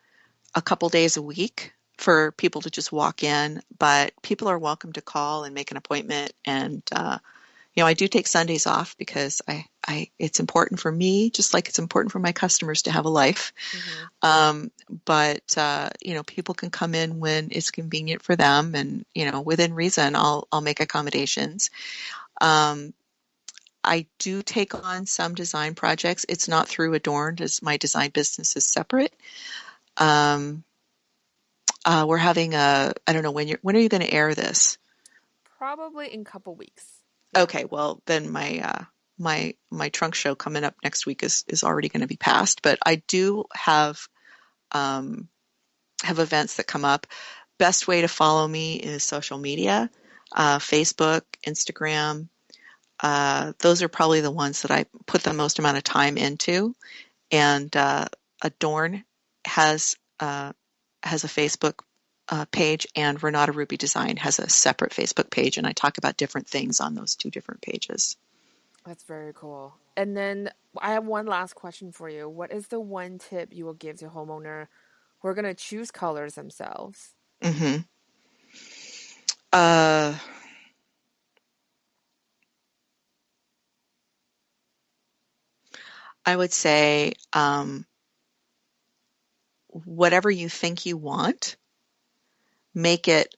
a couple days a week for people to just walk in, but people are welcome to call and make an appointment and I do take Sundays off because it's important for me, just like it's important for my customers to have a life. Mm-hmm. Um, but people can come in when it's convenient for them, and within reason, I'll make accommodations. Um, I do take on some design projects. It's not through Adorned, as my design business is separate. Um, we're having I don't know when are you going to air this? Probably in a couple weeks. Yeah. Okay, well then my trunk show coming up next week is already going to be past, but I do um, have events that come up. Best way to follow me is social media, Facebook, Instagram. Those are probably the ones that I put the most amount of time into. And Adorn has has a Facebook page, and Renata Ruby Design has a separate Facebook page, and I talk about different things on those two different pages. That's very cool. And then I have one last question for you. What is the one tip you will give to homeowner who are going to choose colors themselves? Hmm. Uh, I would say whatever you think you want, make it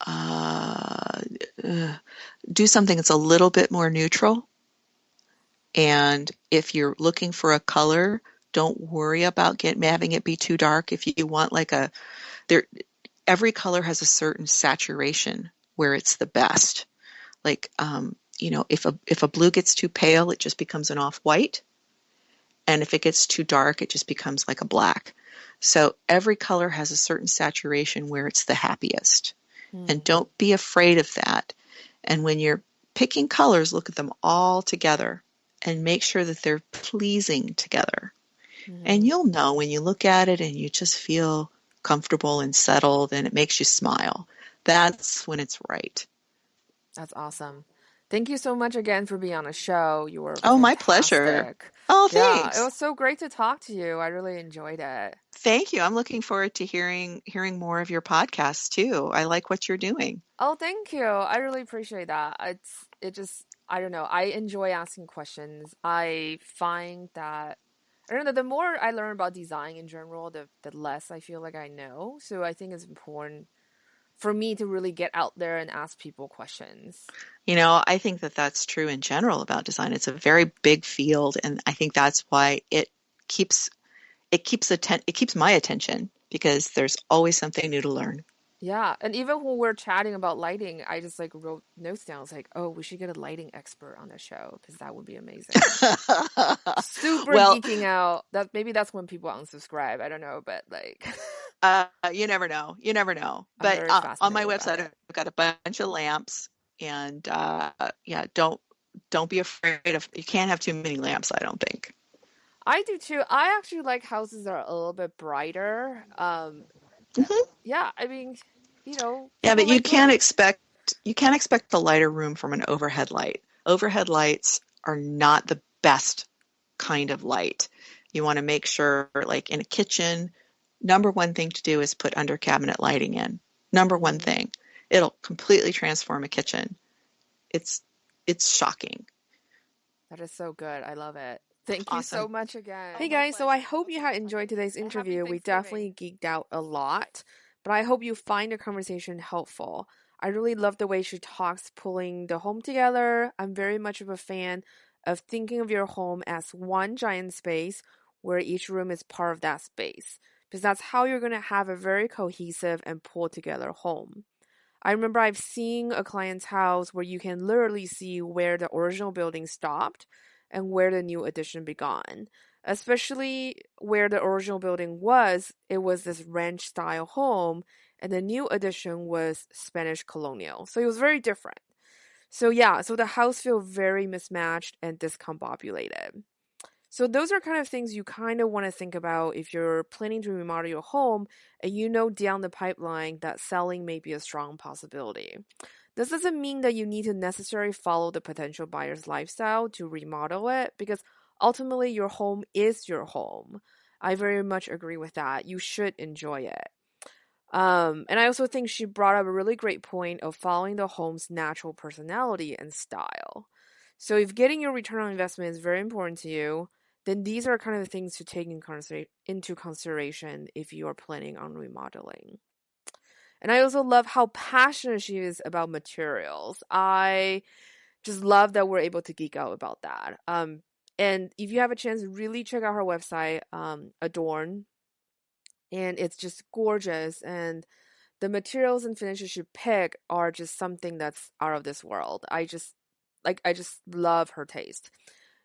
uh, uh, do something that's a little bit more neutral. And if you're looking for a color, don't worry about having it be too dark. If you want like there, every color has a certain saturation where it's the best. Like, if a blue gets too pale, it just becomes an off-white. And if it gets too dark, it just becomes like a black. So every color has a certain saturation where it's the happiest. And Hmm. don't be afraid of that. And when you're picking colors, look at them all together and make sure that they're pleasing together. And Hmm. you'll know when you look at it and you just feel comfortable and settled and it makes you smile. That's when it's right. That's awesome. Thank you so much again for being on the show. You were Oh, my pleasure. fantastic. Oh, Yeah, it thanks. was so great to talk to you. I really enjoyed it. Thank you. I'm looking forward to hearing more of your podcasts too. I like what you're doing. Oh, thank you. I really appreciate that. It just I don't know. I enjoy asking questions. I find that I don't know, the more I learn about design in general, the less I feel like I know. So I think it's important for me to really get out there and ask people questions. I think that that's true in general about design. It's a very big field, and I think that's why keeps it keeps my attention because there's always something new to learn. Yeah, and even when we're chatting about lighting, I just like wrote notes down. I was like, "Oh, we should get a lighting expert on the show because that would be amazing." Super Well, geeking out. That maybe that's when people unsubscribe. I don't know, but like, you never know. You never know. I'm But very on my fascinated about website, it. I've got a bunch of lamps, and yeah, don't be afraid of. You can't have too many lamps, I don't think. I do too. I actually like houses that are a little bit brighter. Hmm. Yeah, I mean, Yeah, people but like light. you can't expect the lighter room from an overhead light. Overhead lights are not the best kind of light. You want to make sure, like in a kitchen, number one thing to do is put under cabinet lighting in. Number one Hmm. thing. It'll completely transform a kitchen. It's it's shocking. That is so good. I love it. Thank you so Awesome. much again. Oh, Hey my guys, so I pleasure. hope you had enjoyed today's interview. We definitely geeked out a lot, but I hope you find the conversation helpful. I really love the way she talks, pulling the home together. I'm very much of a fan of thinking of your home as one giant space where each room is part of that space, because that's how you're going to have a very cohesive and pulled together home. I remember I've seen a client's house where you can literally see where the original building stopped and where the new addition began. Especially where the original building was, it was this ranch style home, and the new addition was Spanish colonial. So it was very different. So yeah, so the house feels very mismatched and discombobulated. So those are kind of things you kind of want to think about if you're planning to remodel your home and you know down the pipeline that selling may be a strong possibility. This doesn't mean that you need to necessarily follow the potential buyer's lifestyle to remodel it because ultimately your home is your home. I very much agree with that. You should enjoy it. And I also think she brought up a really great point of following the home's natural personality and style. So if getting your return on investment is very important to you, then these are kind of the things to take into consideration if you are planning on remodeling. And I also love how passionate she is about materials. I just love that we're able to geek out about that. And if you have a chance, really check out her website, Adorn, and it's just gorgeous. And the materials and finishes she pick are just something that's out of this world. I just love her taste.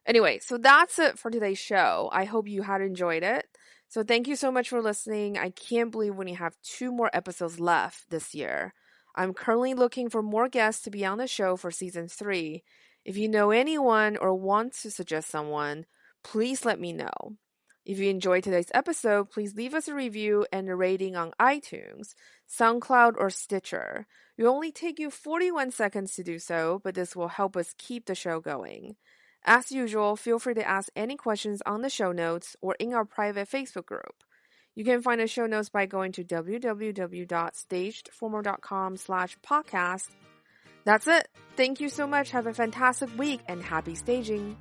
Anyway, so that's it for today's show. I hope you had enjoyed it. So thank you so much for listening. I can't believe we only have 2 more episodes left this year. I'm currently looking for more guests to be on the show for season 3. If you know anyone or want to suggest someone, please let me know. If you enjoyed today's episode, please leave us a review and a rating on iTunes, SoundCloud, or Stitcher. It will only take you 41 seconds to do so, but this will help us keep the show going. As usual, feel free to ask any questions on the show notes or in our private Facebook group. You can find the show notes by going to www.stagedformal.com/podcast. That's it. Thank you so much. Have a fantastic week and happy staging.